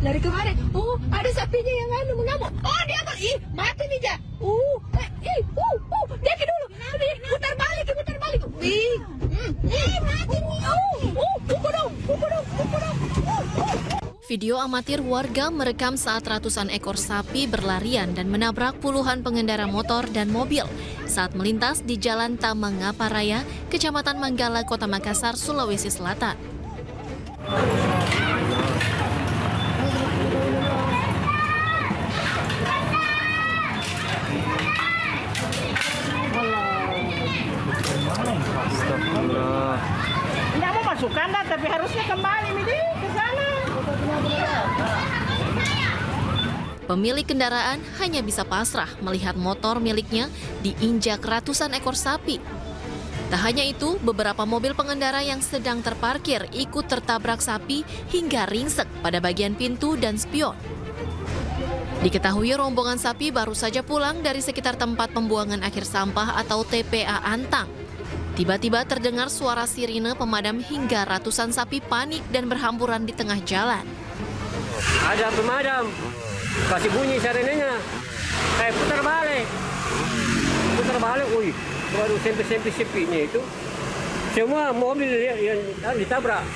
lari kemarin. Oh, ada sapinya yang mengamuk. Oh, dia mati nih, Ja. Dia ke dulu. Putar balik. Mati nih. Pukul dong. Video amatir warga merekam saat ratusan ekor sapi berlarian dan menabrak puluhan pengendara motor dan mobil saat melintas di Jalan Tamangapa Raya, Kecamatan Manggala, Kota Makassar, Sulawesi Selatan. Nggak mau masuk kandang, tapi harusnya kembali ke sana. Pemilik kendaraan hanya bisa pasrah melihat motor miliknya diinjak ratusan ekor sapi. Tak hanya itu, beberapa mobil pengendara yang sedang terparkir ikut tertabrak sapi hingga ringsek pada bagian pintu dan spion. Diketahui rombongan sapi baru saja pulang dari sekitar tempat pembuangan akhir sampah atau TPA Antang. Tiba-tiba terdengar suara sirine pemadam hingga ratusan sapi panik dan berhamburan di tengah jalan. Ada pemadam, kasih bunyi sirenenya. Putar balik. Baru sempi sepinya itu. Semua mobil yang ditabrak.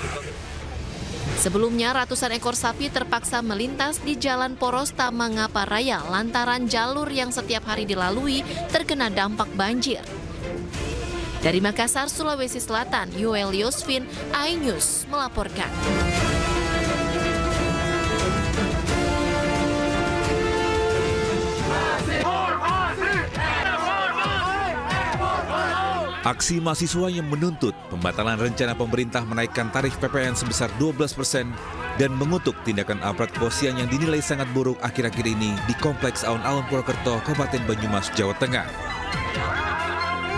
Sebelumnya, ratusan ekor sapi terpaksa melintas di Jalan Poros Tamangapa Raya lantaran jalur yang setiap hari dilalui terkena dampak banjir. Dari Makassar, Sulawesi Selatan, Yoel Yosvin, iNews melaporkan. Aksi mahasiswa yang menuntut pembatalan rencana pemerintah menaikkan tarif PPN sebesar 12% dan mengutuk tindakan aparat kepolisian yang dinilai sangat buruk akhir-akhir ini di Kompleks Alun-Alun Purwokerto, Kabupaten Banyumas, Jawa Tengah.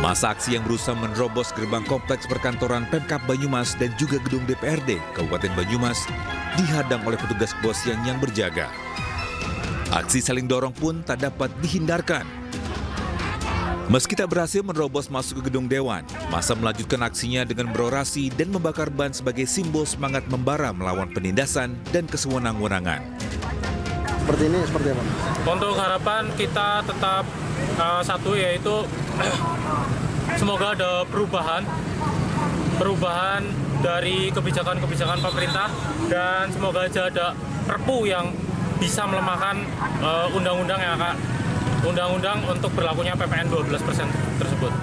Masa aksi yang berusaha menerobos gerbang kompleks perkantoran Pemkab Banyumas dan juga gedung DPRD Kabupaten Banyumas dihadang oleh petugas kepolisian yang berjaga. Aksi saling dorong pun tak dapat dihindarkan. Meski tak berhasil menerobos masuk ke gedung Dewan, massa melanjutkan aksinya dengan berorasi dan membakar ban sebagai simbol semangat membara melawan penindasan dan kesewenang-wenangan. Seperti apa? Untuk harapan kita tetap satu, yaitu semoga ada perubahan dari kebijakan-kebijakan pemerintah, dan semoga aja ada perpu yang bisa melemahkan undang-undang untuk berlakunya PPN 12% tersebut.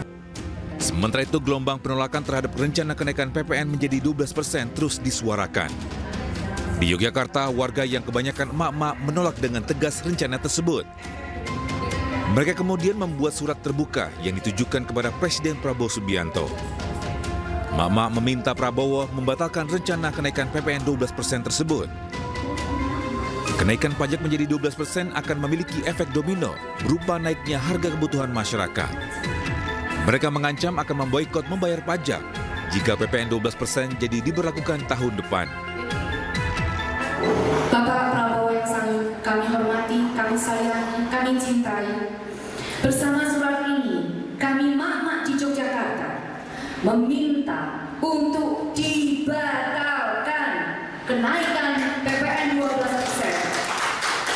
Sementara itu, gelombang penolakan terhadap rencana kenaikan PPN menjadi 12% terus disuarakan. Di Yogyakarta, warga yang kebanyakan emak-emak menolak dengan tegas rencana tersebut. Mereka kemudian membuat surat terbuka yang ditujukan kepada Presiden Prabowo Subianto. Emak-emak meminta Prabowo membatalkan rencana kenaikan PPN 12% tersebut. Kenaikan pajak menjadi 12% akan memiliki efek domino berupa naiknya harga kebutuhan masyarakat. Mereka mengancam akan memboikot membayar pajak jika PPN 12% jadi diberlakukan tahun depan. Bapak Prabowo yang sangat kami hormati, kami sayangi, kami cintai. Bersama surat ini, kami mak-mak di Yogyakarta meminta untuk dibatalkan kenaikan PPN 12%.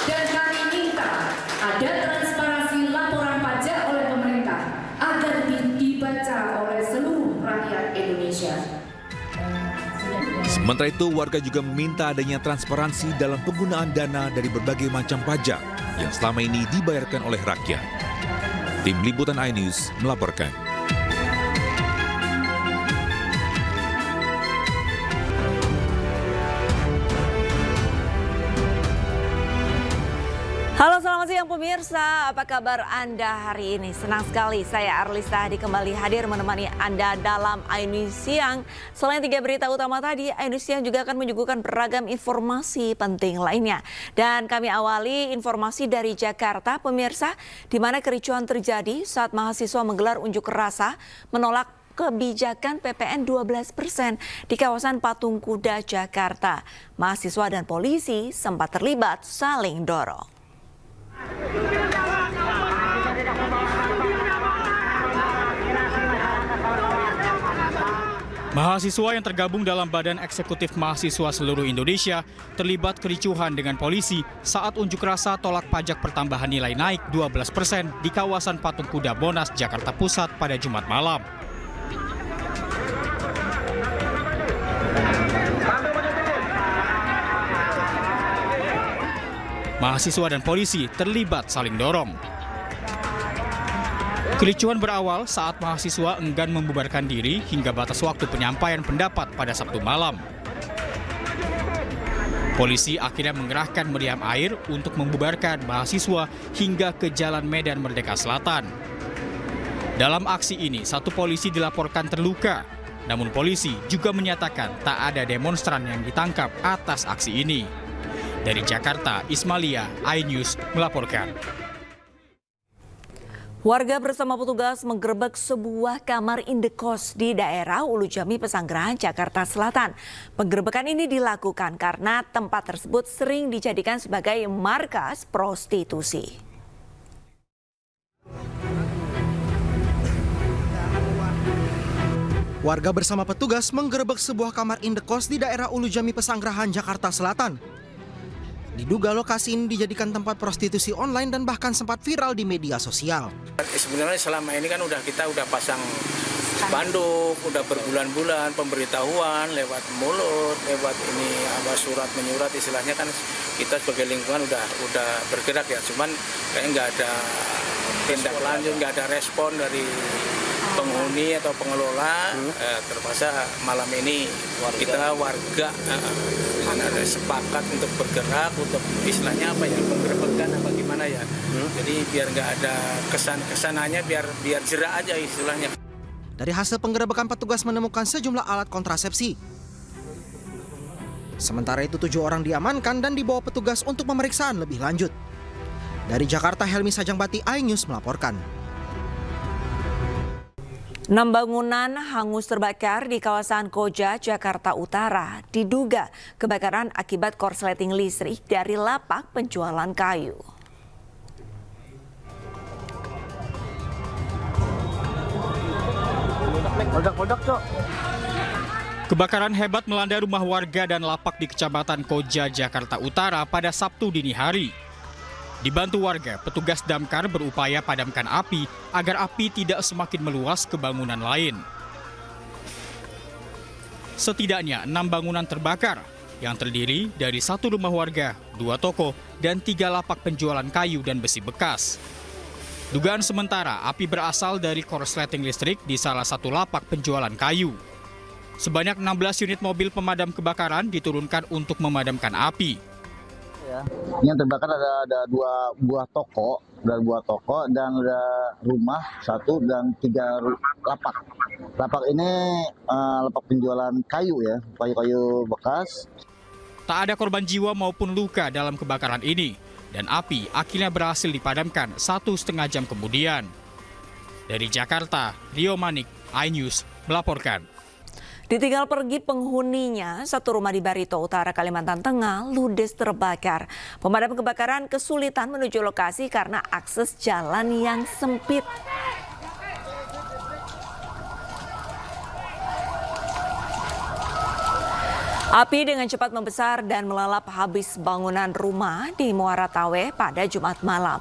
Dan kami minta ada transparansi laporan pajak oleh pemerintah agar dibaca oleh seluruh rakyat Indonesia. Sementara itu, warga juga meminta adanya transparansi dalam penggunaan dana dari berbagai macam pajak yang selama ini dibayarkan oleh rakyat. Tim Liputan iNews melaporkan. Halo, selamat siang pemirsa. Apa kabar Anda hari ini? Senang sekali saya Arlista kembali hadir menemani Anda dalam iNews Siang. Selain 3 berita utama tadi, iNews Siang juga akan menyuguhkan beragam informasi penting lainnya. Dan kami awali informasi dari Jakarta, pemirsa, di mana kericuan terjadi saat mahasiswa menggelar unjuk rasa menolak kebijakan PPN 12% di kawasan Patung Kuda, Jakarta. Mahasiswa dan polisi sempat terlibat saling dorong. Mahasiswa yang tergabung dalam Badan Eksekutif Mahasiswa Seluruh Indonesia terlibat kericuhan dengan polisi saat unjuk rasa tolak pajak pertambahan nilai naik 12% di kawasan Patung Kuda Monas, Jakarta Pusat pada Jumat malam. Mahasiswa dan polisi terlibat saling dorong. Kericuhan berawal saat mahasiswa enggan membubarkan diri hingga batas waktu penyampaian pendapat pada Sabtu malam. Polisi akhirnya mengerahkan meriam air untuk membubarkan mahasiswa hingga ke Jalan Medan Merdeka Selatan. Dalam aksi ini, satu polisi dilaporkan terluka. Namun polisi juga menyatakan tak ada demonstran yang ditangkap atas aksi ini. Dari Jakarta, Ismalia, iNews melaporkan. Warga bersama petugas menggerebek sebuah kamar indekos di daerah Ulu Jami, Pesanggerahan, Jakarta Selatan. Penggerebekan ini dilakukan karena tempat tersebut sering dijadikan sebagai markas prostitusi. Warga bersama petugas menggerebek sebuah kamar indekos di daerah Ulu Jami, Pesanggerahan, Jakarta Selatan. Diduga lokasi ini dijadikan tempat prostitusi online dan bahkan sempat viral di media sosial. Sebenarnya selama ini kan kita udah pasang spanduk, udah berbulan-bulan pemberitahuan lewat mulut, lewat ini surat menyurat, istilahnya kan kita sebagai lingkungan udah bergerak ya. Cuman kayaknya nggak ada tindak lanjut, nggak ada respon dari penghuni atau pengelola. Terpaksa malam ini kita warga ada sepakat untuk bergerak, untuk istilahnya penggerebekan apa gimana ya. Jadi biar nggak ada kesananya, biar jerak aja istilahnya. Dari hasil penggerebekan, petugas menemukan sejumlah alat kontrasepsi. Sementara itu 7 orang diamankan dan dibawa petugas untuk pemeriksaan lebih lanjut. Dari Jakarta, Helmi Sajangbati, iNews melaporkan. 6 bangunan hangus terbakar di kawasan Koja, Jakarta Utara. Diduga kebakaran akibat korsleting listrik dari lapak penjualan kayu. Kebakaran hebat melanda rumah warga dan lapak di Kecamatan Koja, Jakarta Utara pada Sabtu dini hari. Dibantu warga, petugas damkar berupaya padamkan api agar api tidak semakin meluas ke bangunan lain. Setidaknya 6 bangunan terbakar yang terdiri dari 1 rumah warga, 2 toko, dan 3 lapak penjualan kayu dan besi bekas. Dugaan sementara api berasal dari korsleting listrik di salah satu lapak penjualan kayu. Sebanyak 16 unit mobil pemadam kebakaran diturunkan untuk memadamkan api. Yang terbakar ada 2 buah toko, dan ada rumah 1 dan 3 lapak. Lapak ini lapak penjualan kayu ya, kayu bekas. Tak ada korban jiwa maupun luka dalam kebakaran ini, dan api akhirnya berhasil dipadamkan 1,5 jam kemudian. Dari Jakarta, Rio Manik, iNews melaporkan. Ditinggal pergi penghuninya, satu rumah di Barito Utara, Kalimantan Tengah, ludes terbakar. Pemadam kebakaran kesulitan menuju lokasi karena akses jalan yang sempit. Api dengan cepat membesar dan melalap habis bangunan rumah di Muara Tawe pada Jumat malam.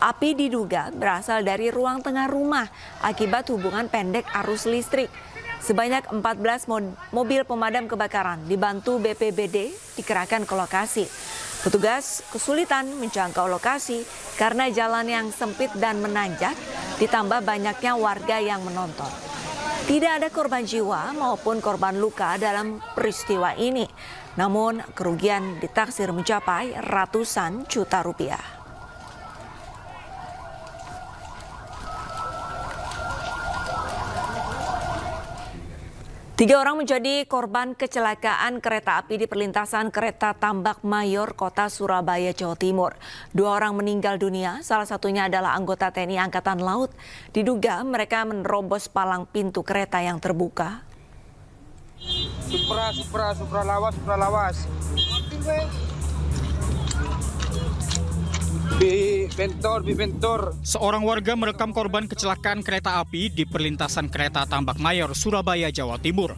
Api diduga berasal dari ruang tengah rumah akibat hubungan pendek arus listrik. Sebanyak 14 mobil pemadam kebakaran dibantu BPBD dikerahkan ke lokasi. Petugas kesulitan menjangkau lokasi karena jalan yang sempit dan menanjak, ditambah banyaknya warga yang menonton. Tidak ada korban jiwa maupun korban luka dalam peristiwa ini. Namun kerugian ditaksir mencapai ratusan juta rupiah. Tiga orang menjadi korban kecelakaan kereta api di perlintasan kereta Tambak Mayor, Kota Surabaya, Jawa Timur. 2 orang meninggal dunia, salah satunya adalah anggota TNI Angkatan Laut. Diduga mereka menerobos palang pintu kereta yang terbuka. Supra lawas. Bentor. Seorang warga merekam korban kecelakaan kereta api di perlintasan kereta Tambak Mayor, Surabaya, Jawa Timur.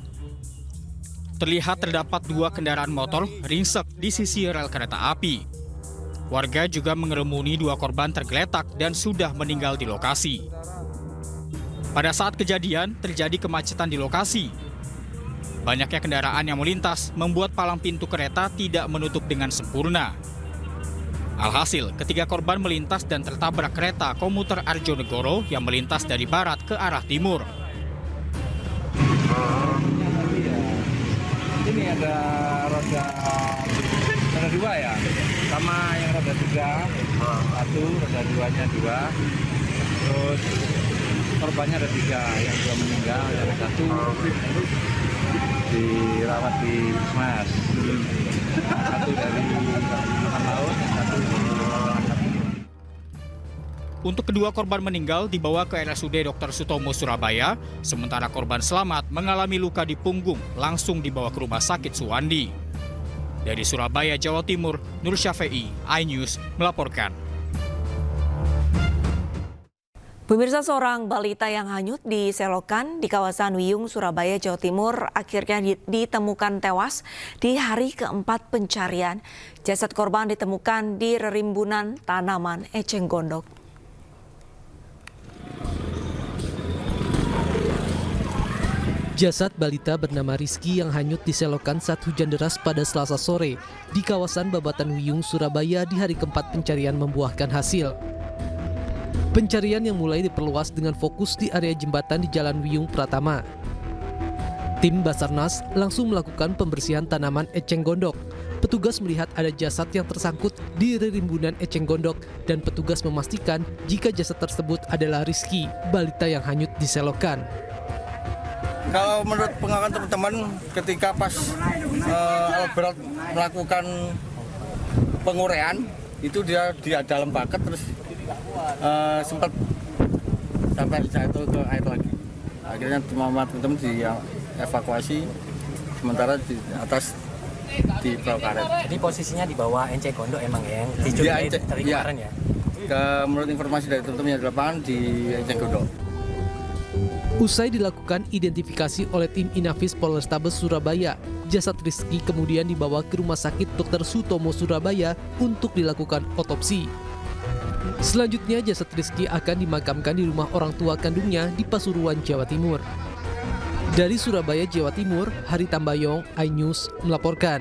terlihat terdapat 2 kendaraan motor ringsek di sisi rel kereta api. Warga juga mengerumuni 2 korban tergeletak dan sudah meninggal di lokasi. Pada saat kejadian, terjadi kemacetan di lokasi. Banyaknya kendaraan yang melintas membuat palang pintu kereta tidak menutup dengan sempurna. Alhasil, ketiga korban melintas dan tertabrak kereta komuter Arjonegoro yang melintas dari barat ke arah timur. Ini ada roda 2 ya, sama yang roda 3, satu, roda 2-nya 2, terus korbannya ada 3, yang 2 meninggal, yang 1 dirawat di Mas, 1 dari Angkatan Laut, yang 1 di Untuk kedua korban meninggal dibawa ke RSUD Dr. Sutomo Surabaya, sementara korban selamat mengalami luka di punggung langsung dibawa ke Rumah Sakit Suwandi. Dari Surabaya, Jawa Timur, Nur Syafei, iNews melaporkan. Pemirsa, seorang balita yang hanyut di selokan di kawasan Wiyung, Surabaya, Jawa Timur akhirnya ditemukan tewas di hari keempat pencarian. Jasad korban ditemukan di rerimbunan tanaman eceng gondok. Jasad balita bernama Rizky yang hanyut di selokan saat hujan deras pada Selasa sore di kawasan Babatan Wiyung, Surabaya di hari keempat pencarian membuahkan hasil. Pencarian yang mulai diperluas dengan fokus di area jembatan di Jalan Wiyung Pratama. Tim Basarnas langsung melakukan pembersihan tanaman eceng gondok. Petugas melihat ada jasad yang tersangkut di rerimbunan eceng gondok dan petugas memastikan jika jasad tersebut adalah Rizky, balita yang hanyut di selokan. Kalau menurut pengakuan teman-teman, ketika pas Albert melakukan penguraian, itu dia di dalam bucket terus sempat sampai jatuh ke air lagi. Akhirnya teman-teman dievakuasi, sementara di atas di perahu karet. Jadi posisinya di bawah eceng gondok emang ya, yang dicurigai dari kemarin ya? Menurut informasi dari teman-teman yang di lapangan di eceng gondok. Usai dilakukan identifikasi oleh tim Inafis Polrestabes Surabaya, jasad Rizky kemudian dibawa ke Rumah Sakit Dr. Sutomo Surabaya untuk dilakukan otopsi. Selanjutnya jasad Rizky akan dimakamkan di rumah orang tua kandungnya di Pasuruan, Jawa Timur. Dari Surabaya, Jawa Timur, Hari Tambayong, iNews melaporkan.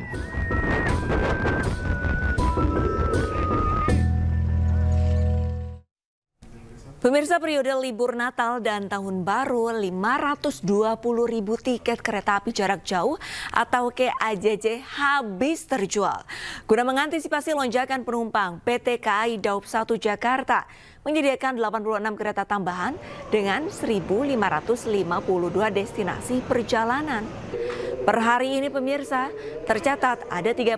Pemirsa, periode libur Natal dan Tahun Baru, 520.000 tiket kereta api jarak jauh atau KAJJ habis terjual. Guna mengantisipasi lonjakan penumpang, PT KAI Daup 1 Jakarta menyediakan 86 kereta tambahan dengan 1.552 destinasi perjalanan. Per hari ini pemirsa, tercatat ada 34.000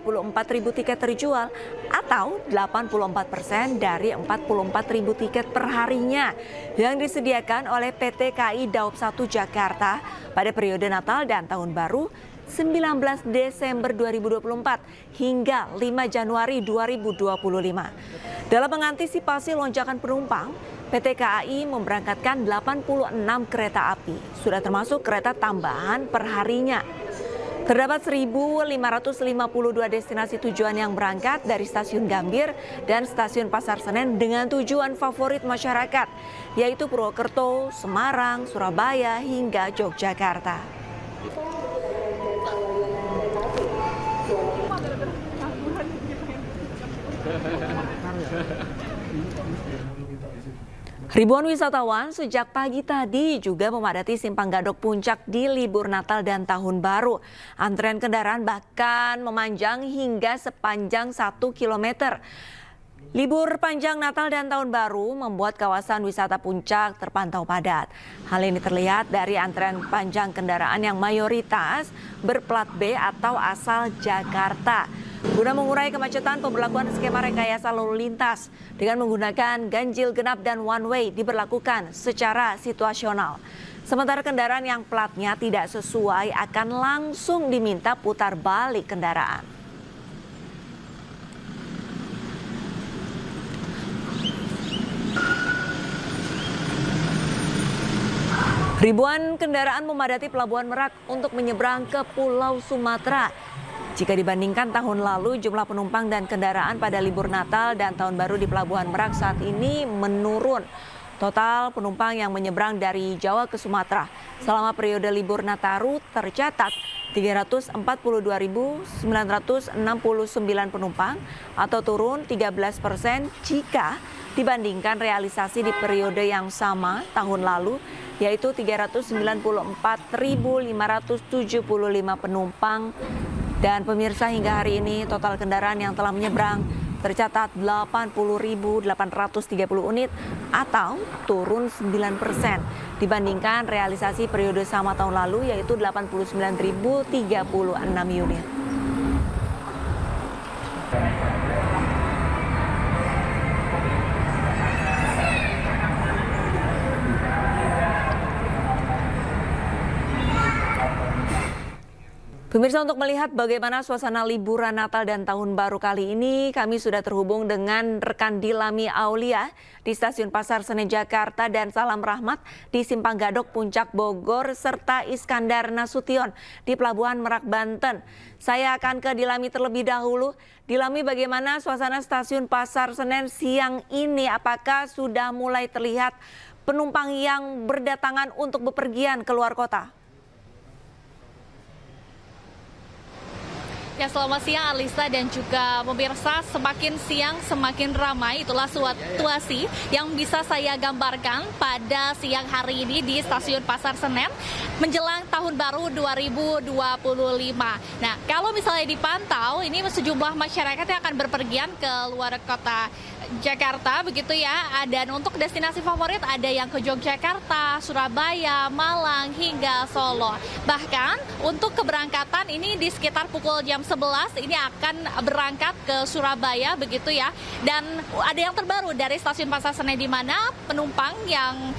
tiket terjual atau 84% dari 44.000 tiket per harinya yang disediakan oleh PT KAI Daup 1 Jakarta pada periode Natal dan Tahun Baru 19 Desember 2024 hingga 5 Januari 2025. Dalam mengantisipasi lonjakan penumpang, PT KAI memberangkatkan 86 kereta api, sudah termasuk kereta tambahan per harinya. Terdapat 1.552 destinasi tujuan yang berangkat dari Stasiun Gambir dan Stasiun Pasar Senen dengan tujuan favorit masyarakat, yaitu Purwokerto, Semarang, Surabaya, hingga Yogyakarta. Ribuan wisatawan sejak pagi tadi juga memadati Simpang Gadok Puncak di libur Natal dan Tahun Baru. Antrean kendaraan bahkan memanjang hingga sepanjang 1 km. Libur panjang Natal dan Tahun Baru membuat kawasan wisata Puncak terpantau padat. Hal ini terlihat dari antrean panjang kendaraan yang mayoritas berplat B atau asal Jakarta. Guna mengurai kemacetan, pemberlakuan skema rekayasa lalu lintas dengan menggunakan ganjil genap dan one way diberlakukan secara situasional. Sementara kendaraan yang platnya tidak sesuai akan langsung diminta putar balik kendaraan. Ribuan kendaraan memadati Pelabuhan Merak untuk menyeberang ke Pulau Sumatera. Jika dibandingkan tahun lalu, jumlah penumpang dan kendaraan pada libur Natal dan Tahun Baru di Pelabuhan Merak saat ini menurun. Total penumpang yang menyeberang dari Jawa ke Sumatera selama periode libur Nataru tercatat 342.969 penumpang atau turun 13% jika dibandingkan realisasi di periode yang sama tahun lalu, yaitu 394.575 penumpang. Dan pemirsa, hingga hari ini total kendaraan yang telah menyeberang tercatat 80.830 unit atau turun 9% dibandingkan realisasi periode sama tahun lalu, yaitu 89.036 unit. Pemirsa, untuk melihat bagaimana suasana liburan Natal dan Tahun Baru kali ini, kami sudah terhubung dengan rekan Dilami Aulia di Stasiun Pasar Senen Jakarta dan Salam Rahmat di Simpang Gadok Puncak Bogor, serta Iskandar Nasution di Pelabuhan Merak, Banten. Saya akan ke Dilami terlebih dahulu. Dilami, bagaimana suasana Stasiun Pasar Senen siang ini? Apakah sudah mulai terlihat penumpang yang berdatangan untuk bepergian ke luar kota? Ya, selamat siang Arlista dan juga pemirsa. Semakin siang semakin ramai, itulah situasi yang bisa saya gambarkan pada siang hari ini di Stasiun Pasar Senen menjelang Tahun Baru 2025. Nah, kalau misalnya dipantau, ini sejumlah masyarakat yang akan berpergian ke luar kota Jakarta, begitu ya. Dan untuk destinasi favorit ada yang ke Yogyakarta, Surabaya, Malang, hingga Solo. Bahkan untuk keberangkatan ini di sekitar pukul jam 11 ini akan berangkat ke Surabaya, begitu ya. Dan ada yang terbaru dari Stasiun Pasar Senen, di mana penumpang yang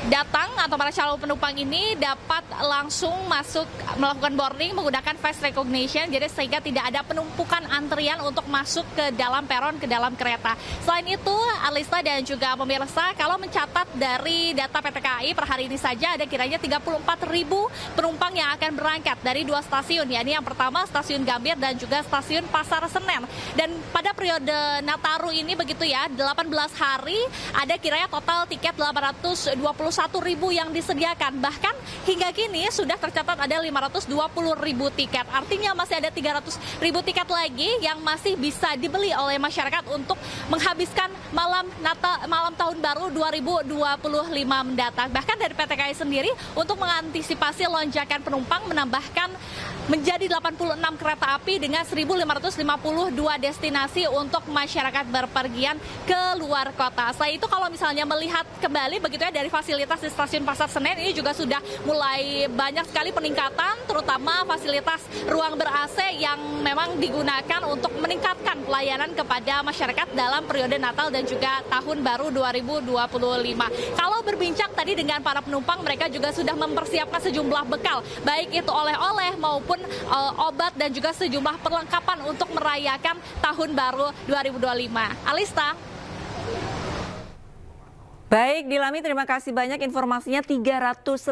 datang atau para calon penumpang ini dapat langsung masuk melakukan boarding menggunakan face recognition, jadi sehingga tidak ada penumpukan antrian untuk masuk ke dalam peron, ke dalam kereta. Selain itu, Arlista dan juga pemirsa, kalau mencatat dari data PT KAI per hari ini saja ada kiranya 34.000 penumpang yang akan berangkat dari dua stasiun, yakni yang pertama Stasiun Gambir dan juga Stasiun Pasar Senen. Dan pada periode Nataru ini, begitu ya, 18 hari ada kiranya total tiket 821.000 yang disediakan. Bahkan hingga kini sudah tercatat ada 520.000 tiket. Artinya masih ada 300.000 tiket lagi yang masih bisa dibeli oleh masyarakat untuk menghabiskan malam Tahun Baru 2025 mendatang. Bahkan dari PT KAI sendiri untuk mengantisipasi lonjakan penumpang menambahkan menjadi 86 kereta api dengan 1.552 destinasi untuk masyarakat berpergian ke luar kota. Selain itu, kalau misalnya melihat kembali begitu ya dari fasilitas di Stasiun Pasar Senen, ini juga sudah mulai banyak sekali peningkatan, terutama fasilitas ruang ber-AC yang memang digunakan untuk meningkatkan pelayanan kepada masyarakat dalam periode Natal dan juga Tahun Baru 2025. Kalau berbincang tadi dengan para penumpang, mereka juga sudah mempersiapkan sejumlah bekal, baik itu oleh-oleh maupun obat dan juga sejumlah perlengkapan untuk merayakan Tahun Baru 2025. Alista. Baik, Dilami, terima kasih banyak informasinya. 300.000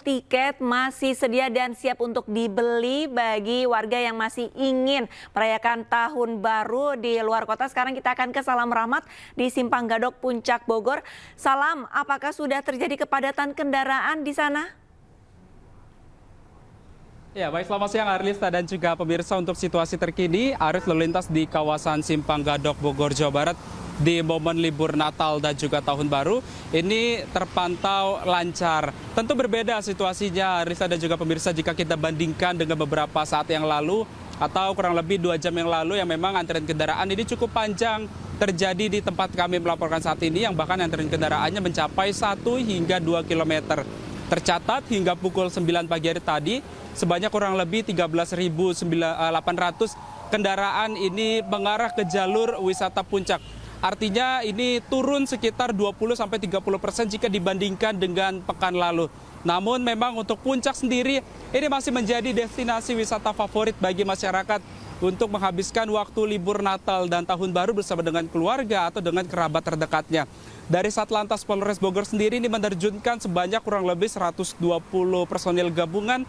tiket masih sedia dan siap untuk dibeli bagi warga yang masih ingin merayakan Tahun Baru di luar kota. Sekarang kita akan ke Salam Rahmat di Simpang Gadok Puncak Bogor. Salam, apakah sudah terjadi kepadatan kendaraan di sana? Ya, baik, selamat siang Arlista dan juga pemirsa. Untuk situasi terkini arus lalu lintas di kawasan Simpang Gadok Bogor, Jawa Barat di momen libur Natal dan juga Tahun Baru ini terpantau lancar. Tentu berbeda situasinya Arlista dan juga pemirsa jika kita bandingkan dengan beberapa saat yang lalu atau kurang lebih 2 jam yang lalu yang memang antrian kendaraan ini cukup panjang terjadi di tempat kami melaporkan saat ini, yang bahkan antrian kendaraannya mencapai 1 hingga 2 km. Tercatat hingga pukul 9 pagi hari tadi sebanyak kurang lebih 13.800 kendaraan ini mengarah ke jalur wisata puncak. Artinya ini turun sekitar 20-30% jika dibandingkan dengan pekan lalu. Namun memang untuk puncak sendiri ini masih menjadi destinasi wisata favorit bagi masyarakat untuk menghabiskan waktu libur Natal dan Tahun Baru bersama dengan keluarga atau dengan kerabat terdekatnya. Dari Satlantas Polres Bogor sendiri ini menerjunkan sebanyak kurang lebih 120 personil gabungan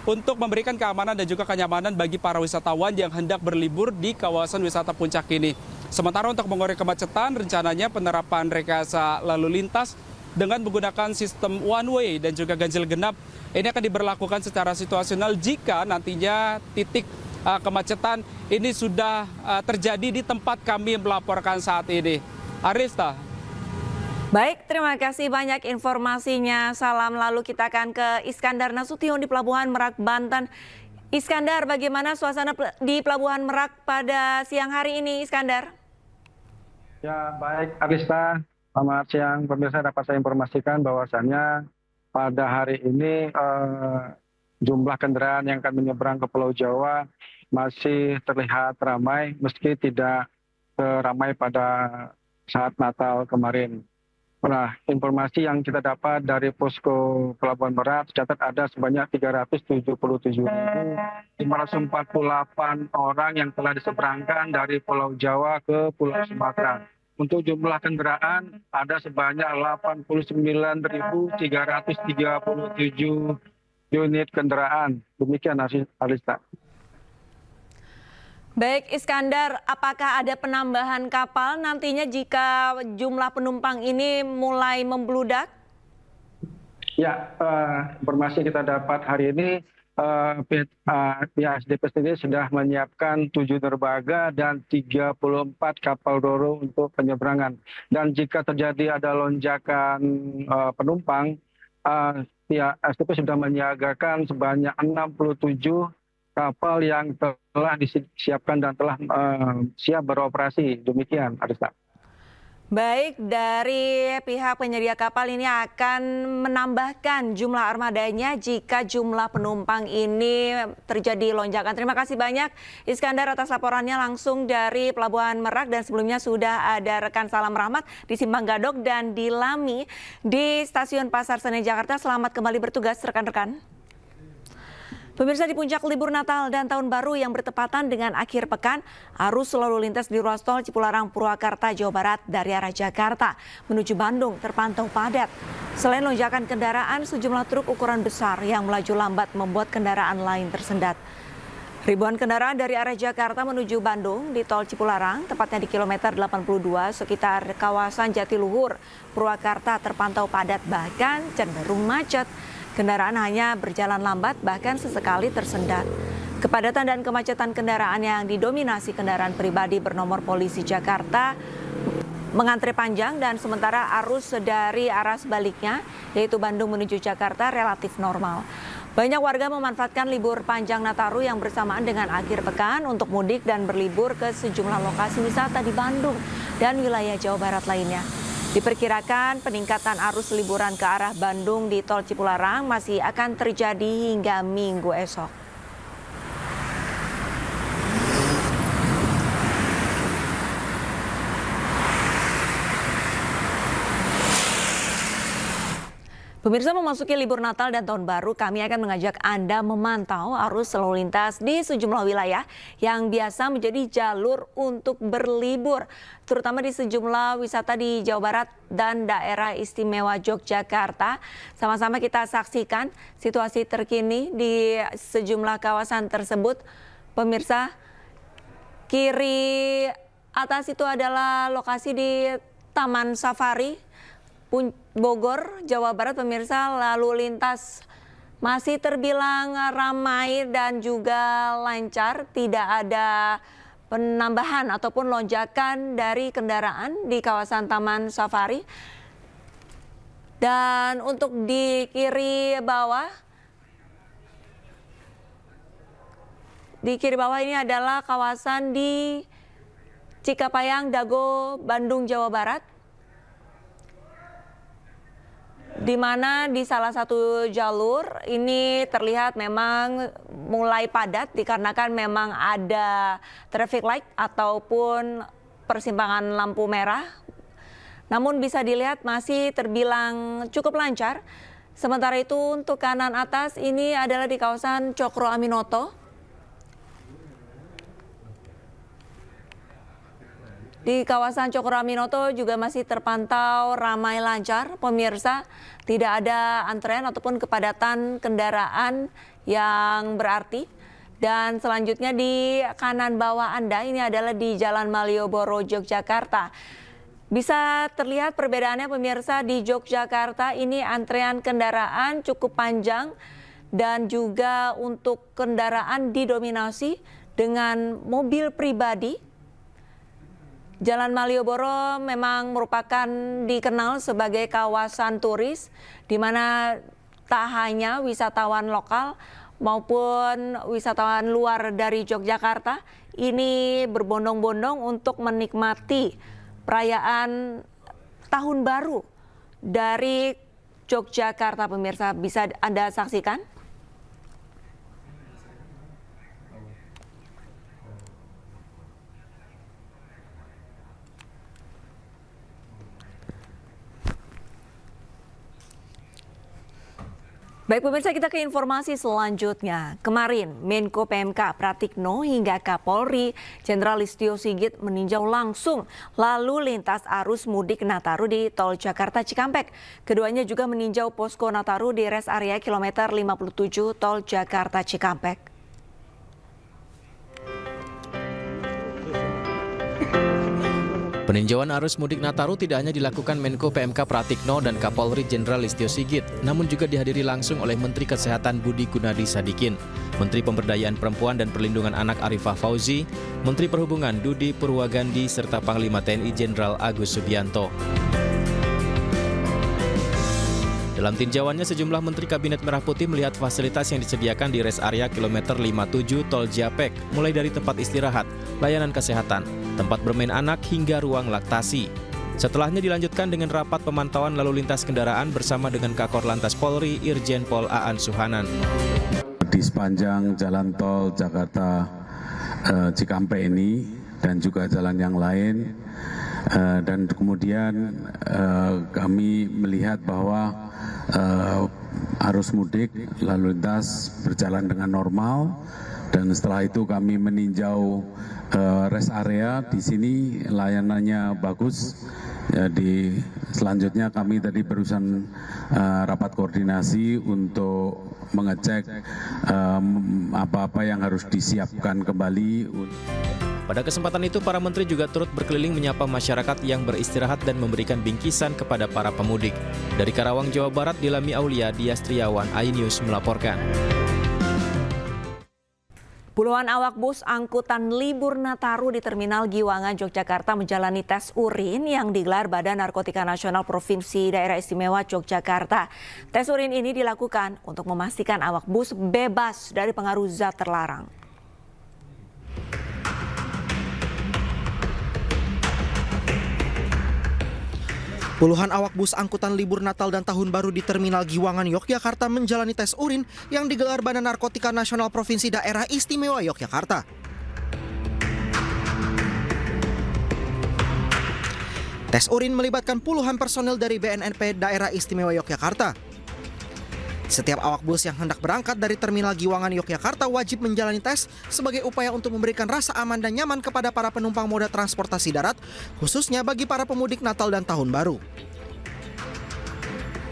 untuk memberikan keamanan dan juga kenyamanan bagi para wisatawan yang hendak berlibur di kawasan wisata puncak ini. Sementara untuk mengurai kemacetan, rencananya penerapan rekayasa lalu lintas dengan menggunakan sistem one way dan juga ganjil genap ini akan diberlakukan secara situasional jika nantinya titik kemacetan ini sudah terjadi di tempat kami melaporkan saat ini. Arista. Baik, terima kasih banyak informasinya. Salam, lalu kita akan ke Iskandar Nasution di Pelabuhan Merak, Banten. Iskandar, bagaimana suasana di Pelabuhan Merak pada siang hari ini, Iskandar? Ya, baik, Arista. Selamat siang, pemirsa. Dapat saya informasikan bahwasannya pada hari ini jumlah kendaraan yang akan menyeberang ke Pulau Jawa masih terlihat ramai, meski tidak ramai pada saat Natal kemarin. Nah, informasi yang kita dapat dari posko Pelabuhan Merak tercatat ada sebanyak 377.548 orang yang telah diseberangkan dari Pulau Jawa ke Pulau Sumatera. Untuk jumlah kendaraan ada sebanyak 89.337 unit kendaraan. Demikian Alista. Baik, Iskandar, apakah ada penambahan kapal nantinya jika jumlah penumpang ini mulai membludak? Ya, informasi kita dapat hari ini, pihak SDP sendiri sudah menyiapkan 7 derbaga dan 34 kapal ro-ro untuk penyeberangan. Dan jika terjadi ada lonjakan penumpang, pihak SDP sudah menyiagakan sebanyak 67 kapal yang telah disiapkan dan telah siap beroperasi. Demikian, Arista. Baik, dari pihak penyedia kapal ini akan menambahkan jumlah armadanya jika jumlah penumpang ini terjadi lonjakan. Terima kasih banyak Iskandar atas laporannya langsung dari Pelabuhan Merak, dan sebelumnya sudah ada rekan Salam Rahmat di Simpang Gadok dan di Lami di Stasiun Pasar Senen Jakarta. Selamat kembali bertugas rekan-rekan. Pemirsa, di puncak libur Natal dan Tahun Baru yang bertepatan dengan akhir pekan, arus lalu lintas di ruas tol Cipularang Purwakarta, Jawa Barat dari arah Jakarta menuju Bandung terpantau padat. Selain lonjakan kendaraan, sejumlah truk ukuran besar yang melaju lambat membuat kendaraan lain tersendat. Ribuan kendaraan dari arah Jakarta menuju Bandung di tol Cipularang, tepatnya di kilometer 82 sekitar kawasan Jatiluhur, Purwakarta terpantau padat bahkan cenderung macet. Kendaraan hanya berjalan lambat, bahkan sesekali tersendat. Kepadatan dan kemacetan kendaraan yang didominasi kendaraan pribadi bernomor polisi Jakarta mengantre panjang, dan sementara arus dari arah sebaliknya, yaitu Bandung menuju Jakarta, relatif normal. Banyak warga memanfaatkan libur panjang Nataru yang bersamaan dengan akhir pekan untuk mudik dan berlibur ke sejumlah lokasi wisata di Bandung dan wilayah Jawa Barat lainnya. Diperkirakan peningkatan arus liburan ke arah Bandung di tol Cipularang masih akan terjadi hingga Minggu esok. Pemirsa, memasuki libur Natal dan Tahun Baru, kami akan mengajak Anda memantau arus lalu lintas di sejumlah wilayah yang biasa menjadi jalur untuk berlibur, terutama di sejumlah wisata di Jawa Barat dan daerah istimewa Yogyakarta. Sama-sama kita saksikan situasi terkini di sejumlah kawasan tersebut. Pemirsa, kiri atas itu adalah lokasi di Taman Safari Bogor, Jawa Barat. Pemirsa, lalu lintas masih terbilang ramai dan juga lancar, tidak ada penambahan ataupun lonjakan dari kendaraan di kawasan Taman Safari. Dan untuk di kiri bawah ini adalah kawasan di Cikapayang, Dago, Bandung, Jawa Barat, di mana di salah satu jalur ini terlihat memang mulai padat dikarenakan memang ada traffic light ataupun persimpangan lampu merah. Namun bisa dilihat masih terbilang cukup lancar. Sementara itu untuk kanan atas ini adalah di kawasan Cokro Aminoto. Di kawasan Cokroaminoto juga masih terpantau ramai lancar, pemirsa. Tidak ada antrean ataupun kepadatan kendaraan yang berarti. Dan selanjutnya di kanan bawah Anda, ini adalah di Jalan Malioboro, Yogyakarta. Bisa terlihat perbedaannya pemirsa, di Yogyakarta ini antrean kendaraan cukup panjang dan juga untuk kendaraan didominasi dengan mobil pribadi. Jalan Malioboro memang merupakan dikenal sebagai kawasan turis di mana tak hanya wisatawan lokal maupun wisatawan luar dari Yogyakarta ini berbondong-bondong untuk menikmati perayaan Tahun Baru dari Yogyakarta, pemirsa. Bisa Anda saksikan. Baik pemirsa, kita ke informasi selanjutnya. Kemarin Menko PMK Pratikno hingga Kapolri Jenderal Listio Sigit meninjau langsung lalu lintas arus mudik Nataru di Tol Jakarta Cikampek. Keduanya juga meninjau posko Nataru di rest area kilometer 57 Tol Jakarta Cikampek. Peninjauan arus mudik Nataru tidak hanya dilakukan Menko PMK Pratikno dan Kapolri Jenderal Listio Sigit, namun juga dihadiri langsung oleh Menteri Kesehatan Budi Gunadi Sadikin, Menteri Pemberdayaan Perempuan dan Perlindungan Anak Arifah Fauzi, Menteri Perhubungan Dudi Purwagandi, serta Panglima TNI Jenderal Agus Subianto. Dalam tinjauannya, sejumlah Menteri Kabinet Merah Putih melihat fasilitas yang disediakan di rest area kilometer 57 Tol Japek, mulai dari tempat istirahat, layanan kesehatan, tempat bermain anak, hingga ruang laktasi. Setelahnya dilanjutkan dengan rapat pemantauan lalu lintas kendaraan bersama dengan Kakor Lantas Polri, Irjen Pol Aan Suhanan. Di sepanjang jalan tol Jakarta Cikampek ini dan juga jalan yang lain, dan kemudian kami melihat bahwa arus mudik lalu lintas berjalan dengan normal, dan setelah itu kami meninjau rest area. Di sini layanannya bagus. Jadi selanjutnya kami tadi barusan rapat koordinasi untuk mengecek apa-apa yang harus disiapkan kembali. Pada kesempatan itu, para menteri juga turut berkeliling menyapa masyarakat yang beristirahat dan memberikan bingkisan kepada para pemudik. Dari Karawang, Jawa Barat, Dilami Aulia, Dias Triawan, iNews melaporkan. Puluhan awak bus angkutan libur Nataru di Terminal Giwangan, Yogyakarta menjalani tes urin yang digelar Badan Narkotika Nasional Provinsi Daerah Istimewa Yogyakarta. Tes urin ini dilakukan untuk memastikan awak bus bebas dari pengaruh zat terlarang. Puluhan awak bus angkutan libur Natal dan Tahun Baru di Terminal Giwangan, Yogyakarta menjalani tes urin yang digelar Badan Narkotika Nasional Provinsi Daerah Istimewa Yogyakarta. Tes urin melibatkan puluhan personel dari BNNP Daerah Istimewa Yogyakarta. Setiap awak bus yang hendak berangkat dari Terminal Giwangan, Yogyakarta wajib menjalani tes sebagai upaya untuk memberikan rasa aman dan nyaman kepada para penumpang moda transportasi darat, khususnya bagi para pemudik Natal dan Tahun Baru.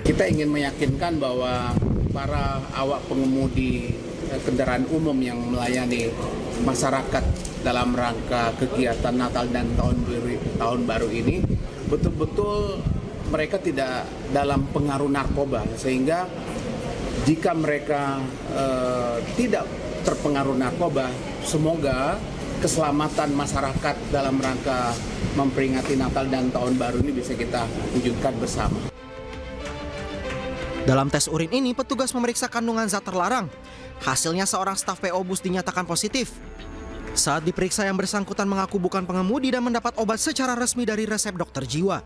Kita ingin meyakinkan bahwa para awak pengemudi kendaraan umum yang melayani masyarakat dalam rangka kegiatan Natal dan Tahun Baru ini betul-betul mereka tidak dalam pengaruh narkoba, sehingga jika mereka tidak terpengaruh narkoba, semoga keselamatan masyarakat dalam rangka memperingati Natal dan Tahun Baru ini bisa kita wujudkan bersama. Dalam tes urin ini, petugas memeriksa kandungan zat terlarang. Hasilnya seorang staf PO bus dinyatakan positif. Saat diperiksa, yang bersangkutan mengaku bukan pengemudi dan mendapat obat secara resmi dari resep dokter jiwa.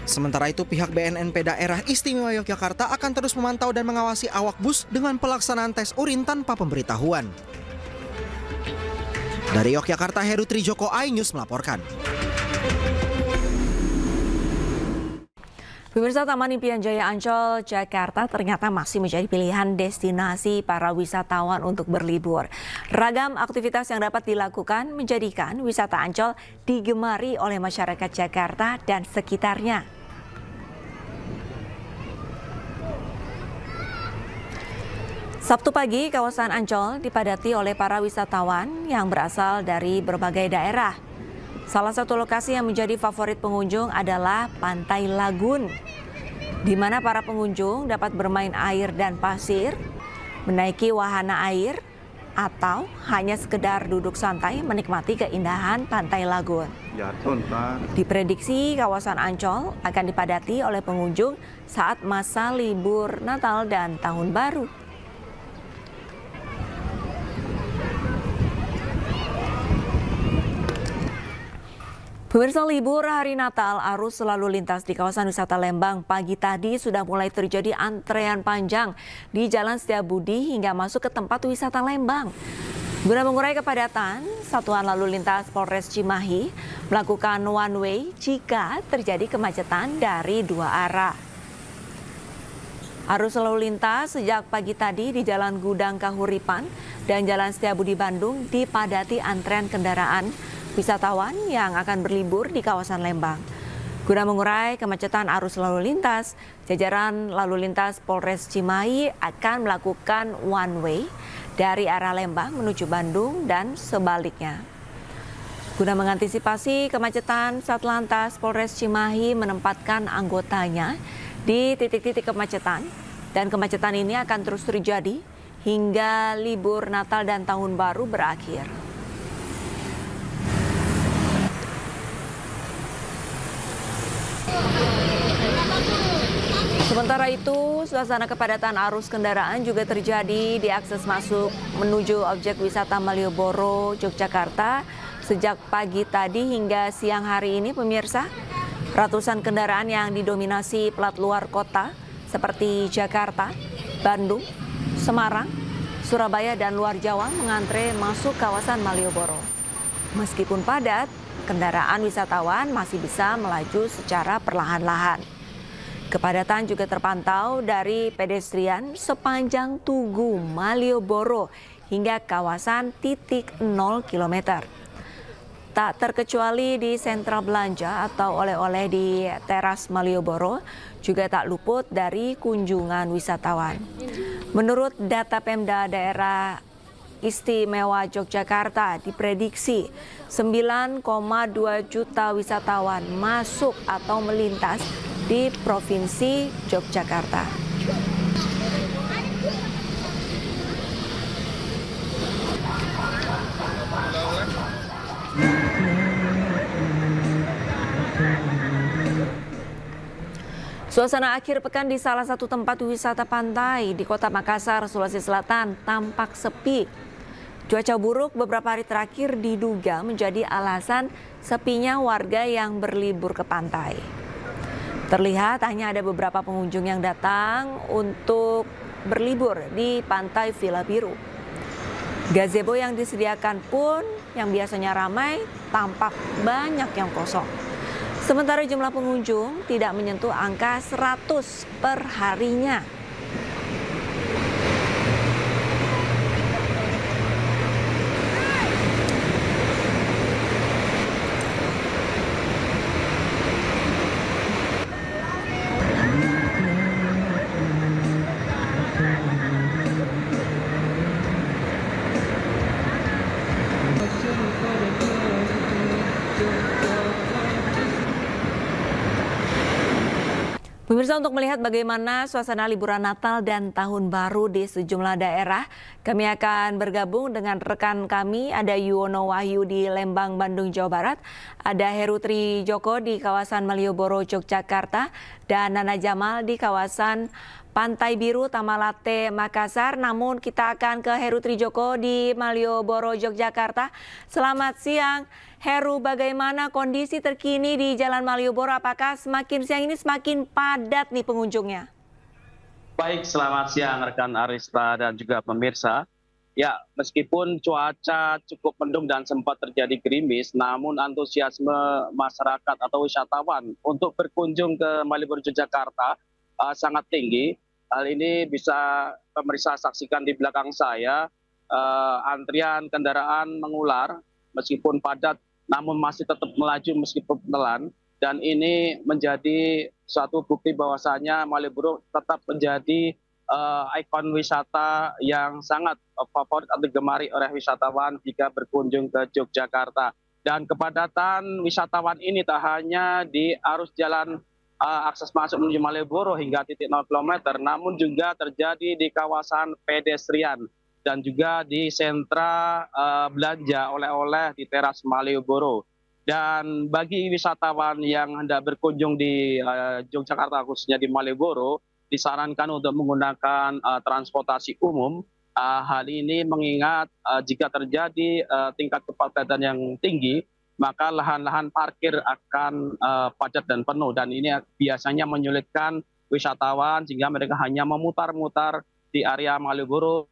Sementara itu, pihak BNNP Daerah Istimewa Yogyakarta akan terus memantau dan mengawasi awak bus dengan pelaksanaan tes urin tanpa pemberitahuan. Dari Yogyakarta, Heru Trijoko, iNews melaporkan. Pemirsa, Taman Impian Jaya Ancol, Jakarta ternyata masih menjadi pilihan destinasi para wisatawan untuk berlibur. Ragam aktivitas yang dapat dilakukan menjadikan wisata Ancol digemari oleh masyarakat Jakarta dan sekitarnya. Sabtu pagi, kawasan Ancol dipadati oleh para wisatawan yang berasal dari berbagai daerah. Salah satu lokasi yang menjadi favorit pengunjung adalah Pantai Lagun, di mana para pengunjung dapat bermain air dan pasir, menaiki wahana air, atau hanya sekedar duduk santai menikmati keindahan Pantai Lagun. Diprediksi kawasan Ancol akan dipadati oleh pengunjung saat masa libur Natal dan Tahun Baru. Pemirsa, libur hari Natal, arus lalu lintas di kawasan wisata Lembang pagi tadi sudah mulai terjadi antrean panjang di Jalan Setiabudi hingga masuk ke tempat wisata Lembang. Guna mengurai kepadatan, Satuan Lalu Lintas Polres Cimahi melakukan one way jika terjadi kemacetan dari dua arah. Arus lalu lintas sejak pagi tadi di Jalan Gudang Kahuripan dan Jalan Setiabudi Bandung dipadati antrean kendaraan wisatawan yang akan berlibur di kawasan Lembang. Guna mengurai kemacetan arus lalu lintas, jajaran lalu lintas Polres Cimahi akan melakukan one way dari arah Lembang menuju Bandung dan sebaliknya. Guna mengantisipasi kemacetan, Satlantas Polres Cimahi menempatkan anggotanya di titik-titik kemacetan, dan kemacetan ini akan terus terjadi hingga libur Natal dan Tahun Baru berakhir. Sementara itu, suasana kepadatan arus kendaraan juga terjadi di akses masuk menuju objek wisata Malioboro, Yogyakarta sejak pagi tadi hingga siang hari ini, pemirsa. Ratusan kendaraan yang didominasi plat luar kota seperti Jakarta, Bandung, Semarang, Surabaya, dan luar Jawa mengantre masuk kawasan Malioboro. Meskipun padat, kendaraan wisatawan masih bisa melaju secara perlahan-lahan. Kepadatan juga terpantau dari pedestrian sepanjang Tugu Malioboro hingga kawasan titik 0 km. Tak terkecuali di sentra belanja atau oleh-oleh di teras Malioboro juga tak luput dari kunjungan wisatawan. Menurut data Pemda Daerah Istimewa Yogyakarta, diprediksi 9,2 juta wisatawan masuk atau melintas di Provinsi Yogyakarta. Suasana akhir pekan di salah satu tempat wisata pantai di Kota Makassar, Sulawesi Selatan tampak sepi. Cuaca buruk beberapa hari terakhir diduga menjadi alasan sepinya warga yang berlibur ke pantai. Terlihat hanya ada beberapa pengunjung yang datang untuk berlibur di Pantai Villa Biru. Gazebo yang disediakan pun yang biasanya ramai tampak banyak yang kosong. Sementara jumlah pengunjung tidak menyentuh angka 100 per harinya. Pemirsa, untuk melihat bagaimana suasana liburan Natal dan Tahun Baru di sejumlah daerah, kami akan bergabung dengan rekan kami, ada Yuwono Wahyu di Lembang, Bandung, Jawa Barat, ada Heru Trijoko di kawasan Malioboro, Yogyakarta, dan Nana Jamal di kawasan Pantai Biru, Tamalate, Makassar. Namun kita akan ke Heru Trijoko di Malioboro, Yogyakarta. Selamat siang. Heru, bagaimana kondisi terkini di Jalan Malioboro? Apakah semakin siang ini semakin padat nih pengunjungnya? Baik, selamat siang rekan Arista dan juga pemirsa. Ya, meskipun cuaca cukup mendung dan sempat terjadi gerimis, namun antusiasme masyarakat atau wisatawan untuk berkunjung ke Malioboro Yogyakarta sangat tinggi. Hal ini bisa pemirsa saksikan di belakang saya, antrian kendaraan mengular meskipun padat, namun masih tetap melaju meskipun pelan. Dan ini menjadi suatu bukti bahwasanya Malioboro tetap menjadi ikon wisata yang sangat favorit atau digemari oleh wisatawan jika berkunjung ke Yogyakarta. Dan kepadatan wisatawan ini tak hanya di arus jalan akses masuk menuju Malioboro hingga titik 0 km, namun juga terjadi di kawasan pedestrian dan juga di sentra belanja oleh-oleh di teras Malioboro. Dan bagi wisatawan yang hendak berkunjung di Yogyakarta khususnya di Malioboro, disarankan untuk menggunakan transportasi umum. Hal ini mengingat jika terjadi tingkat kepadatan yang tinggi, maka lahan-lahan parkir akan padat dan penuh. Dan ini biasanya menyulitkan wisatawan sehingga mereka hanya memutar-mutar di area Malioboro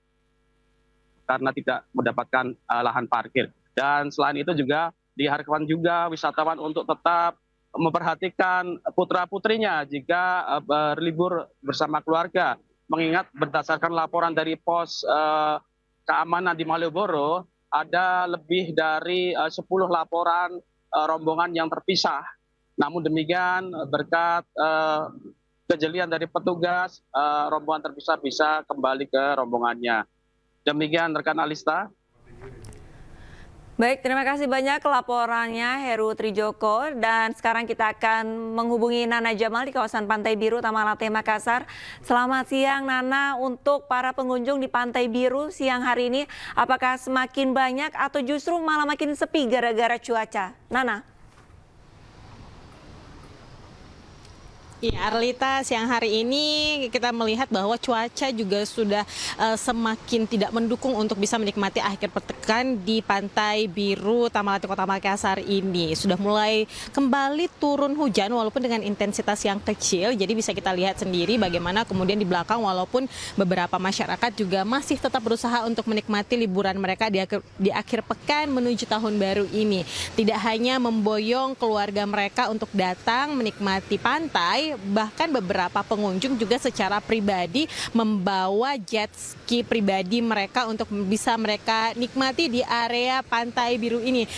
karena tidak mendapatkan lahan parkir. Dan selain itu juga diharapkan juga wisatawan untuk tetap memperhatikan putra-putrinya jika berlibur bersama keluarga. Mengingat berdasarkan laporan dari pos keamanan di Malioboro, ada lebih dari 10 laporan rombongan yang terpisah. Namun demikian, berkat kejelian dari petugas, rombongan terpisah bisa kembali ke rombongannya. Demikian rekan Alista. Baik, terima kasih banyak laporannya Heru Trijoko. Dan sekarang kita akan menghubungi Nana Jamal di kawasan Pantai Biru, Tamalate, Makassar. Selamat siang Nana, untuk para pengunjung di Pantai Biru siang hari ini, apakah semakin banyak atau justru malah makin sepi gara-gara cuaca? Nana. Ya, Arlita, siang hari ini kita melihat bahwa cuaca juga sudah semakin tidak mendukung untuk bisa menikmati akhir pekan di Pantai Biru Tamalate Kota Makassar ini. Sudah mulai kembali turun hujan walaupun dengan intensitas yang kecil. Jadi bisa kita lihat sendiri bagaimana kemudian di belakang walaupun beberapa masyarakat juga masih tetap berusaha untuk menikmati liburan mereka di akhir pekan menuju tahun baru ini. Tidak hanya memboyong keluarga mereka untuk datang menikmati pantai, bahkan beberapa pengunjung juga secara pribadi membawa jet ski pribadi mereka untuk bisa mereka nikmati di area Pantai Biru ini.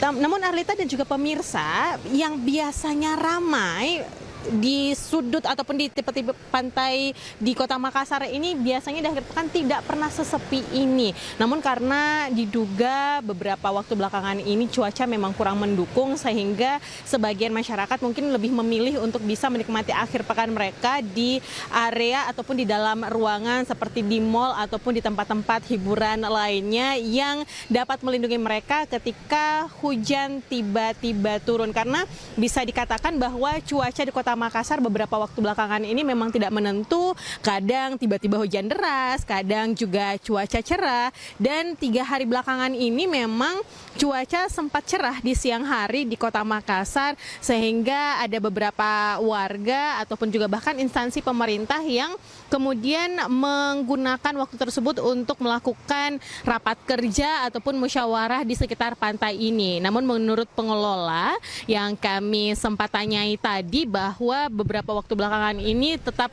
Namun Arlita dan juga pemirsa, yang biasanya ramai di sudut ataupun di tipe-tipe pantai di Kota Makassar ini biasanya di akhir pekan tidak pernah sesepi ini. Namun karena diduga beberapa waktu belakangan ini cuaca memang kurang mendukung sehingga sebagian masyarakat mungkin lebih memilih untuk bisa menikmati akhir pekan mereka di area ataupun di dalam ruangan seperti di mal ataupun di tempat-tempat hiburan lainnya yang dapat melindungi mereka ketika hujan tiba-tiba turun. Karena bisa dikatakan bahwa cuaca di Kota Makassar beberapa waktu belakangan ini memang tidak menentu, kadang tiba-tiba hujan deras, kadang juga cuaca cerah, dan 3 hari belakangan ini memang cuaca sempat cerah di siang hari di Kota Makassar sehingga ada beberapa warga ataupun juga bahkan instansi pemerintah yang kemudian menggunakan waktu tersebut untuk melakukan rapat kerja ataupun musyawarah di sekitar pantai ini. Namun menurut pengelola yang kami sempat tanyai tadi bahwa beberapa waktu belakangan ini tetap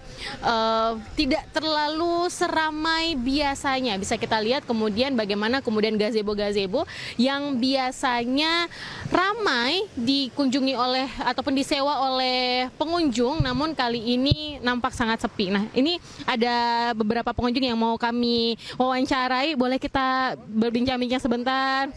tidak terlalu seramai biasanya. Bisa kita lihat kemudian bagaimana kemudian gazebo-gazebo yang biasanya ramai dikunjungi oleh ataupun disewa oleh pengunjung, namun kali ini nampak sangat sepi. Nah, ini ada beberapa pengunjung yang mau kami wawancarai, boleh kita berbincang-bincang sebentar?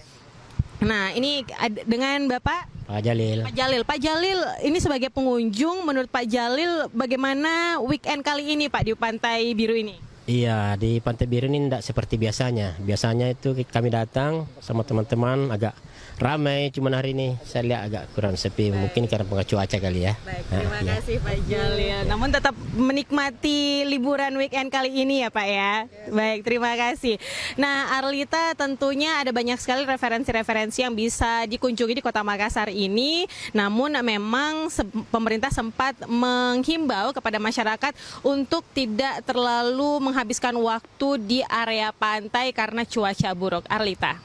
Nah, ini dengan Bapak Pak Jalil. Pak Jalil, ini sebagai pengunjung, menurut Pak Jalil bagaimana weekend kali ini Pak di Pantai Biru ini? Iya, di Pantai Biru ini tidak seperti biasanya. Biasanya itu kami datang sama teman-teman agak ramai, cuman hari ini saya lihat agak kurang sepi. Mungkin karena pengaruh cuaca kali ya. Baik, terima kasih Pak Jalil. Namun tetap menikmati liburan weekend kali ini ya Pak ya. Baik, terima kasih. Nah, Arlita, tentunya ada banyak sekali referensi-referensi yang bisa dikunjungi di Kota Makassar ini. Namun memang pemerintah sempat menghimbau kepada masyarakat untuk tidak terlalu menghabiskan waktu di area pantai karena cuaca buruk. Arlita.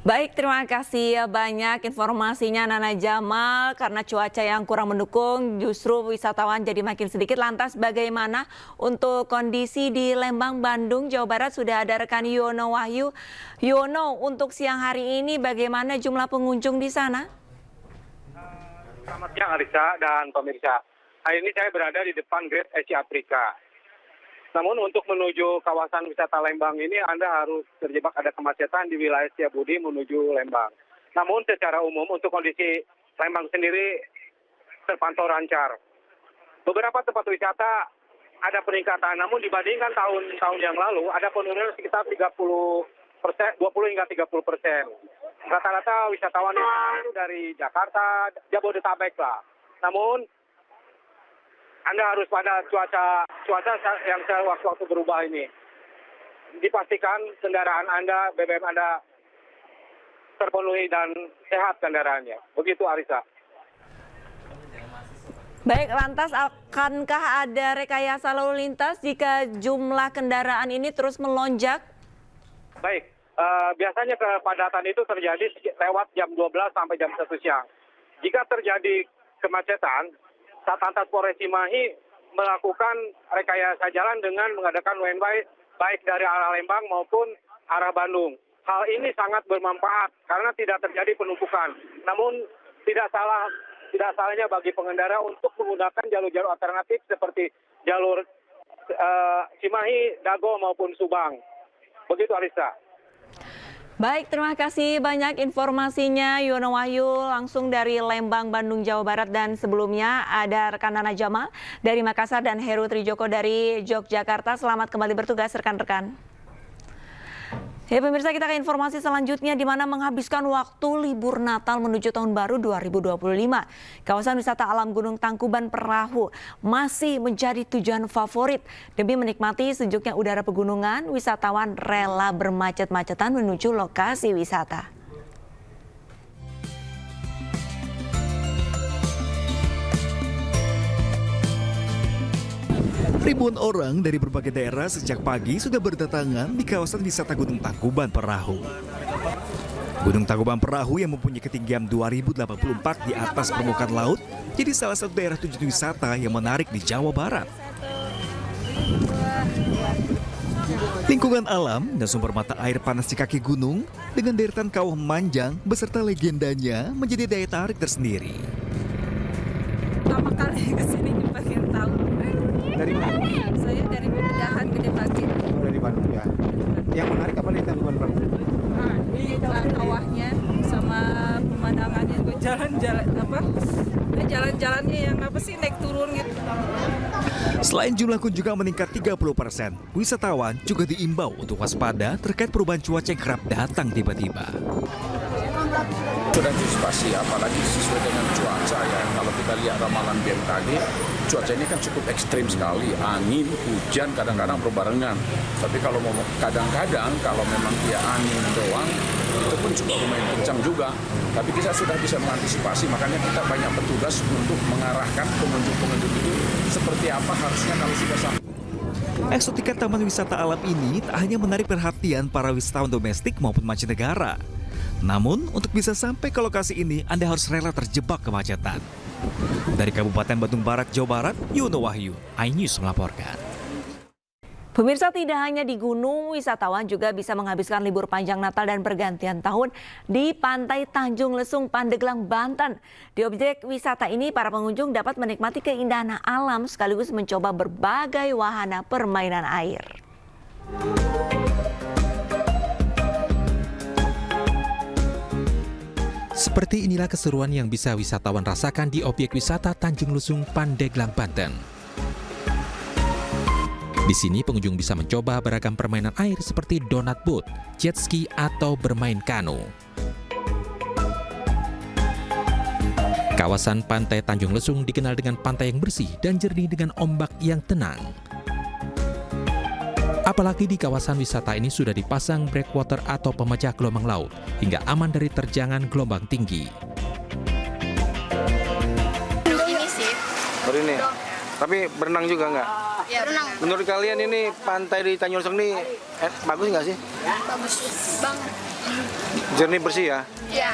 Baik, terima kasih banyak informasinya Nana Jamal. Karena cuaca yang kurang mendukung, justru wisatawan jadi makin sedikit. Lantas bagaimana untuk kondisi di Lembang, Bandung, Jawa Barat? Sudah ada rekan Yono Wahyu. Yono, untuk siang hari ini bagaimana jumlah pengunjung di sana? Selamat siang Arisa dan pemirsa. Hari ini saya berada di depan Great Asia Afrika. Namun untuk menuju kawasan wisata Lembang ini Anda harus terjebak ada kemacetan di wilayah Setiabudi menuju Lembang. Namun secara umum untuk kondisi Lembang sendiri terpantau lancar. Beberapa tempat wisata ada peningkatan, namun dibandingkan tahun-tahun yang lalu ada penurunan sekitar 20 hingga 30%. Rata-rata wisatawan itu dari Jakarta, Jabodetabek lah. Namun Anda harus pada cuaca yang sewaktu-waktu berubah ini. Dipastikan kendaraan Anda, BBM Anda terpenuhi dan sehat kendaraannya. Begitu Arisa. Baik, lantas akankah ada rekayasa lalu lintas jika jumlah kendaraan ini terus melonjak? Baik, biasanya kepadatan itu terjadi lewat jam 12 sampai jam 1 siang. Jika terjadi kemacetan, Satlantas Polres Cimahi melakukan rekayasa jalan dengan mengadakan one way baik dari arah Lembang maupun arah Bandung. Hal ini sangat bermanfaat karena tidak terjadi penumpukan. Namun tidak salahnya bagi pengendara untuk menggunakan jalur-jalur alternatif seperti jalur Cimahi, Dago maupun Subang. Begitu Arisa. Baik, terima kasih banyak informasinya Yono Wahyu langsung dari Lembang, Bandung, Jawa Barat. Dan sebelumnya ada rekan Nana Jamal dari Makassar dan Heru Trijoko dari Yogyakarta. Selamat kembali bertugas rekan-rekan. Ya pemirsa, kita ke informasi selanjutnya di mana menghabiskan waktu libur Natal menuju Tahun Baru 2025. Kawasan wisata alam Gunung Tangkuban Perahu masih menjadi tujuan favorit. Demi menikmati sejuknya udara pegunungan, wisatawan rela bermacet-macetan menuju lokasi wisata. Ribuan orang dari berbagai daerah sejak pagi sudah berdatangan di kawasan wisata Gunung Tangkuban Perahu. Gunung Tangkuban Perahu yang mempunyai ketinggian 2084 di atas permukaan laut jadi salah satu daerah tujuan wisata yang menarik di Jawa Barat. Lingkungan alam dan sumber mata air panas di kaki gunung dengan deretan kawah memanjang beserta legendanya menjadi daya tarik tersendiri. Pertama kali kesini di akhir tahun. Dari mana? Saya dari Pemindahan Gede Bagi. Oh, dari Bandung ya. Yang menarik apa nih Tangkuban Perahu? Kawahnya sama pemandangannya, jalan-jalannya yang apa sih naik turun gitu. Selain jumlah kunjungan meningkat 30%, wisatawan juga diimbau untuk waspada terkait perubahan cuaca yang kerap datang tiba-tiba. Sudah antisipasi, apalagi sesuai dengan cuaca ya. Kalau kita lihat ramalan BMKG, cuaca ini kan cukup ekstrim sekali, angin, hujan, kadang-kadang berbarengan. Tapi kalau kadang-kadang kalau memang dia angin doang, itu pun juga lumayan kencang juga. Tapi kita sudah bisa mengantisipasi, makanya kita banyak petugas untuk mengarahkan pengunjung-pengunjung itu seperti apa harusnya kalau sudah sampai. Eksotika taman wisata alam ini tak hanya menarik perhatian para wisatawan domestik maupun mancanegara. Namun, untuk bisa sampai ke lokasi ini, Anda harus rela terjebak kemacetan. Dari Kabupaten Bandung Barat, Jawa Barat, Yono Wahyu, iNews melaporkan. Pemirsa, tidak hanya di gunung, wisatawan juga bisa menghabiskan libur panjang Natal dan pergantian tahun di Pantai Tanjung Lesung, Pandeglang, Banten. Di objek wisata ini, para pengunjung dapat menikmati keindahan alam sekaligus mencoba berbagai wahana permainan air. Seperti inilah keseruan yang bisa wisatawan rasakan di objek wisata Tanjung Lesung, Pandeglang, Banten. Di sini pengunjung bisa mencoba beragam permainan air seperti donat boat, jet ski, atau bermain kano. Kawasan Pantai Tanjung Lesung dikenal dengan pantai yang bersih dan jernih dengan ombak yang tenang. Apalagi di kawasan wisata ini sudah dipasang breakwater atau pemecah gelombang laut hingga aman dari terjangan gelombang tinggi. Baru ini, tapi berenang juga nggak? Ya, renang. Menurut kalian ini pantai di Tanjung Lesung ini bagus nggak sih? Bagus banget. Jernih bersih ya? Ya.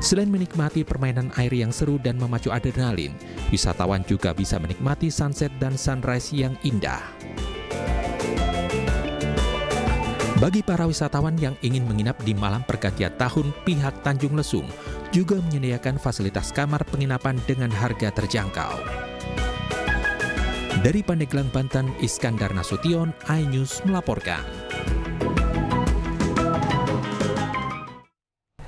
Selain menikmati permainan air yang seru dan memacu adrenalin, wisatawan juga bisa menikmati sunset dan sunrise yang indah. Bagi para wisatawan yang ingin menginap di malam pergantian tahun, pihak Tanjung Lesung juga menyediakan fasilitas kamar penginapan dengan harga terjangkau. Dari Pandeglang, Banten, Iskandar Nasution, iNews melaporkan.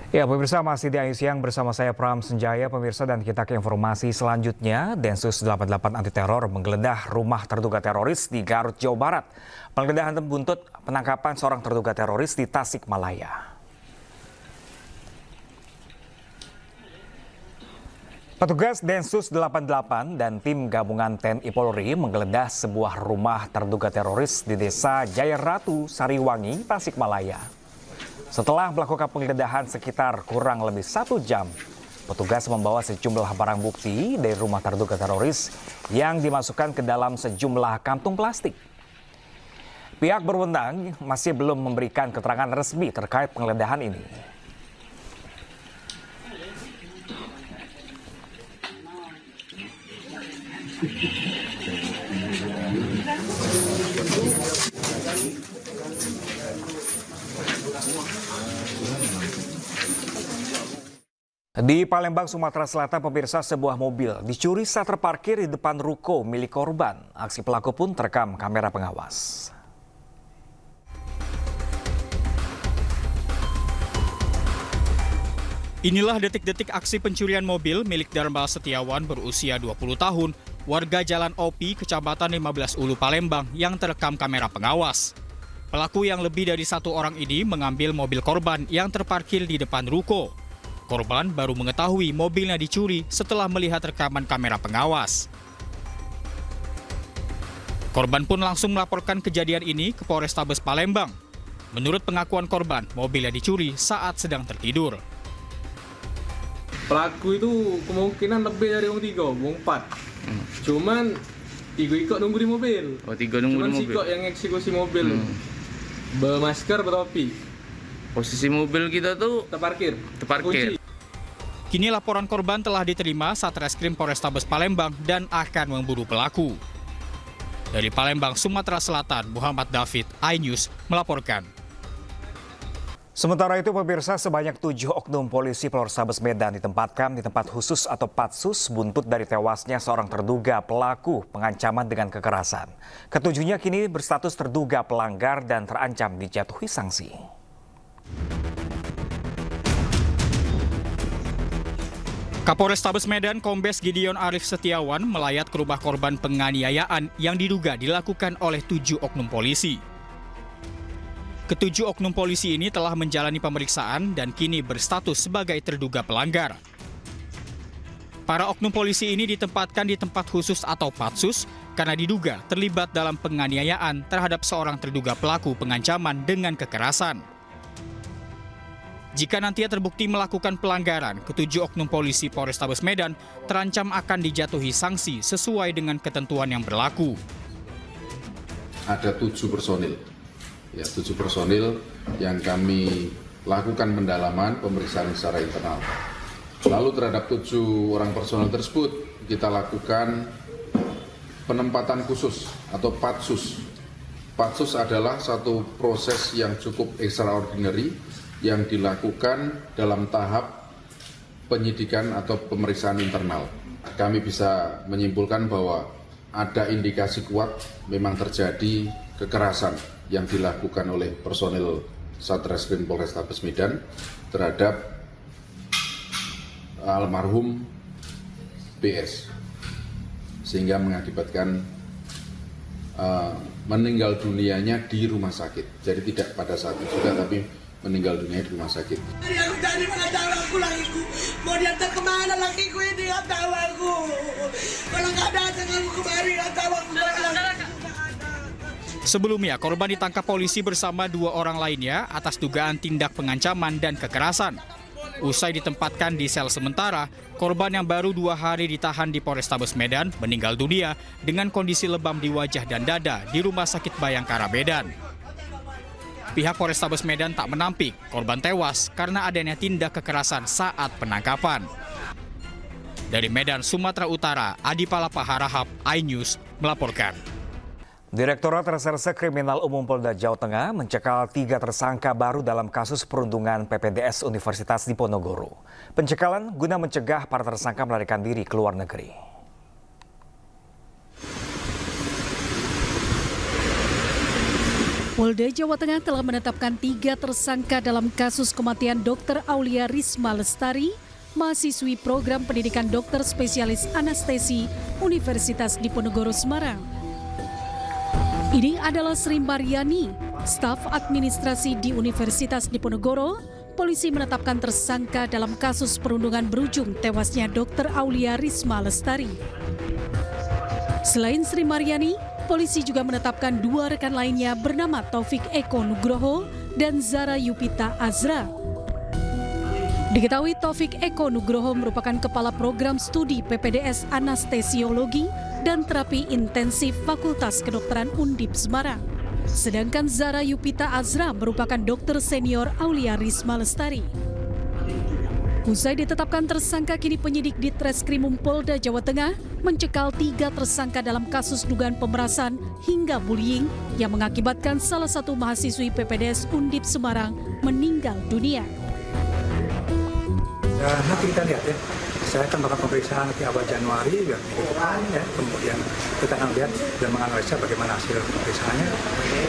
Ya, pemirsa, masih di Ayu Siang bersama saya Pram Senjaya, pemirsa, dan kita ke informasi selanjutnya. Densus 88 anti teror menggeledah rumah terduga teroris di Garut, Jawa Barat. Penggeledahan buntut penangkapan seorang terduga teroris di Tasikmalaya. Petugas Densus 88 dan tim gabungan TNI Polri menggeledah sebuah rumah terduga teroris di Desa Jaya Ratu, Sariwangi, Tasikmalaya. Setelah melakukan penggeledahan sekitar kurang lebih 1 jam, petugas membawa sejumlah barang bukti dari rumah terduga teroris yang dimasukkan ke dalam sejumlah kantung plastik. Pihak berwenang masih belum memberikan keterangan resmi terkait penggeledahan ini. Di Palembang, Sumatera Selatan, pemirsa, sebuah mobil dicuri saat terparkir di depan ruko milik korban. Aksi pelaku pun terekam kamera pengawas. Inilah detik-detik aksi pencurian mobil milik Darmal Setiawan berusia 20 tahun, warga Jalan Opi, Kecamatan 15 Ulu, Palembang yang terekam kamera pengawas. Pelaku yang lebih dari 1 orang ini mengambil mobil korban yang terparkir di depan ruko. Korban baru mengetahui mobilnya dicuri setelah melihat rekaman kamera pengawas. Korban pun langsung melaporkan kejadian ini ke Polrestabes Palembang. Menurut pengakuan korban, mobilnya dicuri saat sedang tertidur. Pelaku itu kemungkinan lebih dari orang 3, orang 4. Cuman 3 ikut nunggu di mobil. Oh, 3 nunggu cuman di mobil. Cuman si yang eksekusi mobil. Bermasker, bertopi. Posisi mobil kita tuh terparkir. Kunci. Kini laporan korban telah diterima Satreskrim Polrestabes Palembang dan akan memburu pelaku. Dari Palembang, Sumatera Selatan, Muhammad David, iNews melaporkan. Sementara itu, pemirsa, sebanyak 7 oknum polisi Polrestabes Medan ditempatkan di tempat khusus atau patsus buntut dari tewasnya seorang terduga pelaku pengancaman dengan kekerasan. Ketujuhnya kini berstatus terduga pelanggar dan terancam dijatuhi sanksi. Kapolrestabes Medan Kombes Gideon Arif Setiawan melayat ke rumah korban penganiayaan yang diduga dilakukan oleh 7 oknum polisi. Ketujuh oknum polisi ini telah menjalani pemeriksaan dan kini berstatus sebagai terduga pelanggar. Para oknum polisi ini ditempatkan di tempat khusus atau patsus karena diduga terlibat dalam penganiayaan terhadap seorang terduga pelaku pengancaman dengan kekerasan. Jika nantinya terbukti melakukan pelanggaran, ketujuh oknum polisi Polrestabes Medan terancam akan dijatuhi sanksi sesuai dengan ketentuan yang berlaku. Ada 7 personil. Ya, 7 personil yang kami lakukan pendalaman pemeriksaan secara internal. Lalu terhadap 7 orang personil tersebut kita lakukan penempatan khusus atau patsus. Patsus adalah satu proses yang cukup extraordinary yang dilakukan dalam tahap penyidikan atau pemeriksaan internal. Kami bisa menyimpulkan bahwa ada indikasi kuat memang terjadi kekerasan yang dilakukan oleh personil Satreskrim Polrestabes Medan terhadap almarhum BS, sehingga mengakibatkan meninggal dunianya di rumah sakit. Jadi tidak pada saat itu juga, tapi meninggal dunia di rumah sakit. Aku tadi mana tahu aku lakiku, mau diantar kemana lakiku ini, nggak tahu aku. Kalau nggak datang aku kemari, nggak tahu aku. Sebelumnya, korban ditangkap polisi bersama 2 orang lainnya atas dugaan tindak pengancaman dan kekerasan. Usai ditempatkan di sel sementara, korban yang baru 2 hari ditahan di Polrestabes Medan meninggal dunia dengan kondisi lebam di wajah dan dada di Rumah Sakit Bayangkara Medan. Pihak Polrestabes Medan tak menampik korban tewas karena adanya tindak kekerasan saat penangkapan. Dari Medan, Sumatera Utara, Adi Palapa Harahap, iNews melaporkan. Direktorat Reserse Kriminal Umum Polda Jawa Tengah mencekal 3 tersangka baru dalam kasus perundungan PPDS Universitas Diponegoro. Pencekalan guna mencegah para tersangka melarikan diri ke luar negeri. Polda Jawa Tengah telah menetapkan 3 tersangka dalam kasus kematian Dr. Aulia Risma Lestari, mahasiswi program pendidikan dokter spesialis anestesi Universitas Diponegoro Semarang. Ini adalah Sri Maryani, staf administrasi di Universitas Diponegoro. Polisi menetapkan tersangka dalam kasus perundungan berujung tewasnya Dr. Aulia Risma Lestari. Selain Sri Maryani, polisi juga menetapkan 2 rekan lainnya bernama Taufik Eko Nugroho dan Zara Yupita Azra. Diketahui Taufik Eko Nugroho merupakan kepala program studi PPDS Anestesiologi dan Terapi Intensif Fakultas Kedokteran Undip Semarang. Sedangkan Zara Yupita Azra merupakan dokter senior Aulia Risma Lestari. Usai ditetapkan tersangka, kini penyidik di Treskrimum Polda Jawa Tengah mencekal 3 tersangka dalam kasus dugaan pemerasan hingga bullying yang mengakibatkan salah satu mahasiswi PPDS Undip Semarang meninggal dunia. Nanti kita lihat ya, saya akan melakukan pemeriksaan nanti awal Januari ya, minggu depan ya, kemudian kita akan lihat dan menganalisa bagaimana hasil pemeriksaannya.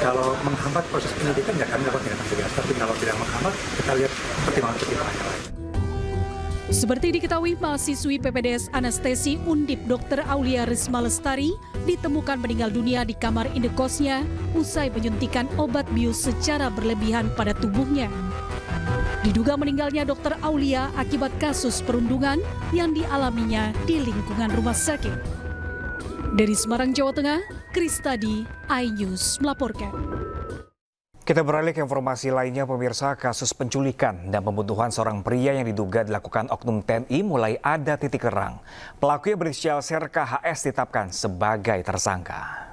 Kalau menghambat proses penyidikan ya kami lakukan tindakan tegas, tapi kalau tidak menghambat kita lihat pertimbangan-pertimbangan lain. Seperti diketahui, mahasiswi PPDS Anestesi Undip Dr. Aulia Risma Lestari ditemukan meninggal dunia di kamar indekosnya usai menyuntikan obat bius secara berlebihan pada tubuhnya. Diduga meninggalnya Dr. Aulia akibat kasus perundungan yang dialaminya di lingkungan rumah sakit. Dari Semarang, Jawa Tengah, Kristadi, iNews melaporkan. Kita beralih ke informasi lainnya, pemirsa. Kasus penculikan dan pembunuhan seorang pria yang diduga dilakukan oknum TNI mulai ada titik terang. Pelaku yang berinisial Serka HS ditetapkan sebagai tersangka.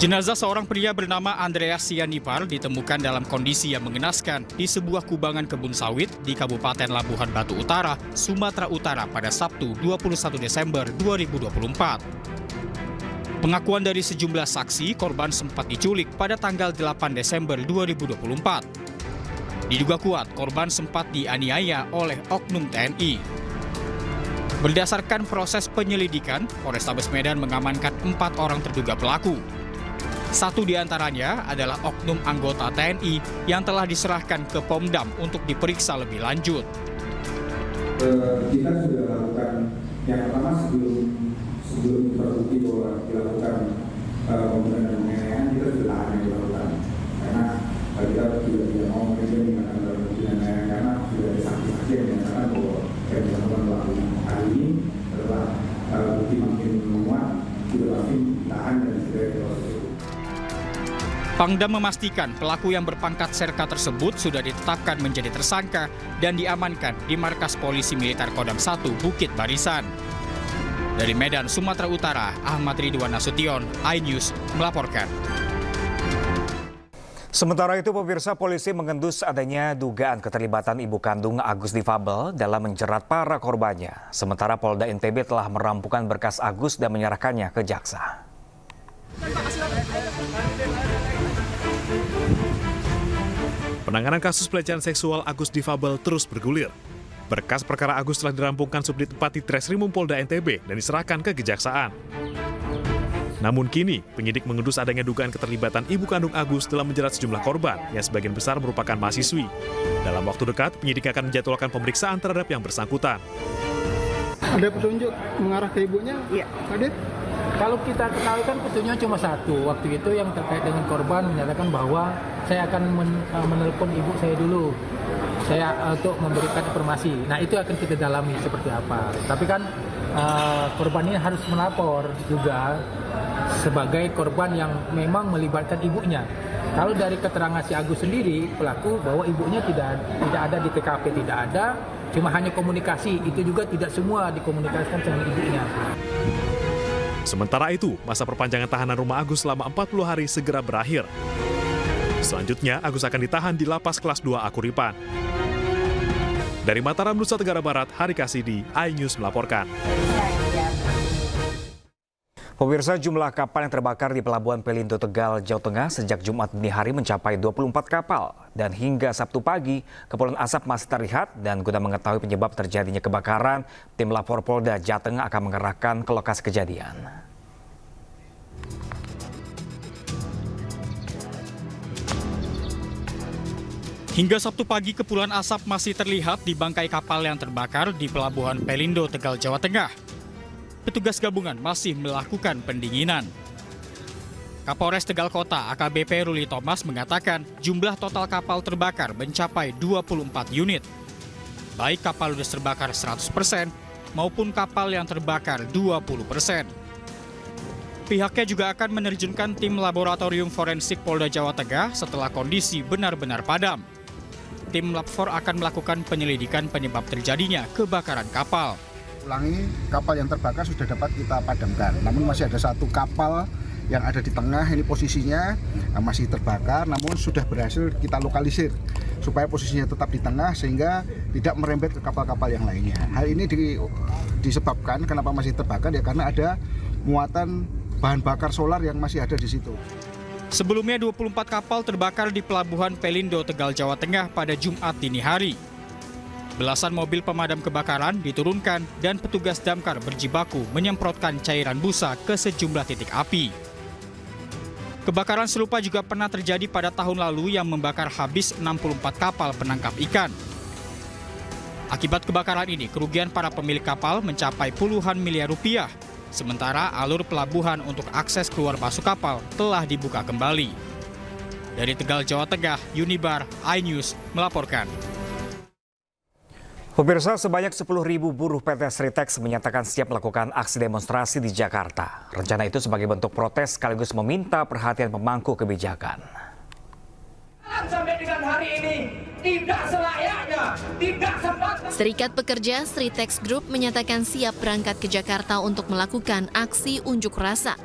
Jenazah seorang pria bernama Andreas Sianipar ditemukan dalam kondisi yang mengenaskan di sebuah kubangan kebun sawit di Kabupaten Labuhan Batu Utara, Sumatera Utara pada Sabtu 21 Desember 2024. Pengakuan dari sejumlah saksi, korban sempat diculik pada tanggal 8 Desember 2024. Diduga kuat, korban sempat dianiaya oleh oknum TNI. Berdasarkan proses penyelidikan, Polrestabes Medan mengamankan 4 orang terduga pelaku. 1 di antaranya adalah oknum anggota TNI yang telah diserahkan ke Pomdam untuk diperiksa lebih lanjut. Kita sudah lakukan yang pertama sebelum terbukti bahwa dilakukan pembunuhan dan penganiayaan, kita sudah tahan yang dilakukan karena kita juga tidak mau mereka menggunakan terbukti dan lain-lain karena sudah ada saksi-saksi yang menyatakan bahwa yang dilakukan pelakunya hari ini adalah bukti makin menguat, sudah pasti tahan dan segera diproses. Pangdam memastikan pelaku yang berpangkat Serka tersebut sudah ditetapkan menjadi tersangka dan diamankan di markas polisi militer Kodam 1 Bukit Barisan. Dari Medan, Sumatera Utara, Ahmad Ridwan Nasution, iNews melaporkan. Sementara itu, pemirsa, polisi mengendus adanya dugaan keterlibatan ibu kandung Agus difabel dalam menjerat para korbannya. Sementara Polda NTB telah merampukan berkas Agus dan menyerahkannya ke jaksa. Penanganan kasus pelecehan seksual Agus difabel terus bergulir. Berkas perkara Agus telah dirampungkan Subdit 4 di Treskrimum Polda NTB dan diserahkan ke Kejaksaan. Namun kini, penyidik mengendus adanya dugaan keterlibatan ibu kandung Agus dalam menjerat sejumlah korban yang sebagian besar merupakan mahasiswi. Dalam waktu dekat, penyidik akan menjadwalkan pemeriksaan terhadap yang bersangkutan. Ada petunjuk mengarah ke ibunya? Iya. Adit? Kalau kita ketahui kan petunjuknya cuma 1. Waktu itu yang terkait dengan korban menyatakan bahwa saya akan menelpon ibu saya dulu. Saya untuk memberikan informasi. Nah, itu akan kita dalami seperti apa. Tapi kan korban ini harus melapor juga sebagai korban yang memang melibatkan ibunya. Kalau dari keterangan si Agus sendiri, pelaku, bahwa ibunya tidak ada di TKP, tidak ada, cuma hanya komunikasi. Itu juga tidak semua dikomunikasikan sama ibunya. Sementara itu, masa perpanjangan tahanan rumah Agus selama 40 hari segera berakhir. Selanjutnya, Agus akan ditahan di Lapas Kelas 2 Akuripan. Dari Mataram, Nusa Tenggara Barat, Hari Kasidi, iNews melaporkan. Pemirsa, jumlah kapal yang terbakar di Pelabuhan Pelindo, Tegal, Jawa Tengah sejak Jumat dini hari mencapai 24 kapal. Dan hingga Sabtu pagi, kepulan asap masih terlihat dan guna mengetahui penyebab terjadinya kebakaran, tim lapor Polda Jawa Tengah akan mengerahkan ke lokasi kejadian. Hingga Sabtu pagi, kepulan asap masih terlihat di bangkai kapal yang terbakar di Pelabuhan Pelindo, Tegal, Jawa Tengah. Petugas gabungan masih melakukan pendinginan. Kapolres Tegal Kota AKBP Ruli Thomas mengatakan jumlah total kapal terbakar mencapai 24 unit. Baik kapal ludes terbakar 100% maupun kapal yang terbakar 20%. Pihaknya juga akan menerjunkan tim laboratorium forensik Polda Jawa Tengah setelah kondisi benar-benar padam. Tim Labfor akan melakukan penyelidikan penyebab terjadinya kebakaran kapal. Ulangi, kapal yang terbakar sudah dapat kita padamkan. Namun masih ada satu kapal yang ada di tengah, ini posisinya masih terbakar, namun sudah berhasil kita lokalisir supaya posisinya tetap di tengah sehingga tidak merembet ke kapal-kapal yang lainnya. Hal ini disebabkan kenapa masih terbakar ya karena ada muatan bahan bakar solar yang masih ada di situ. Sebelumnya 24 kapal terbakar di Pelabuhan Pelindo, Tegal, Jawa Tengah pada Jumat dini hari. Belasan mobil pemadam kebakaran diturunkan dan petugas damkar berjibaku menyemprotkan cairan busa ke sejumlah titik api. Kebakaran serupa juga pernah terjadi pada tahun lalu yang membakar habis 64 kapal penangkap ikan. Akibat kebakaran ini, kerugian para pemilik kapal mencapai puluhan miliar rupiah. Sementara alur pelabuhan untuk akses keluar masuk kapal telah dibuka kembali. Dari Tegal, Jawa Tengah, Unibar, iNews melaporkan. Pemirsa, sebanyak 10.000 buruh PT Sritex menyatakan siap melakukan aksi demonstrasi di Jakarta. Rencana itu sebagai bentuk protes sekaligus meminta perhatian pemangku kebijakan. Sampai dengan hari ini tidak selayaknya, tidak sempat. Serikat Pekerja Sritex Group menyatakan siap berangkat ke Jakarta untuk melakukan aksi unjuk rasa.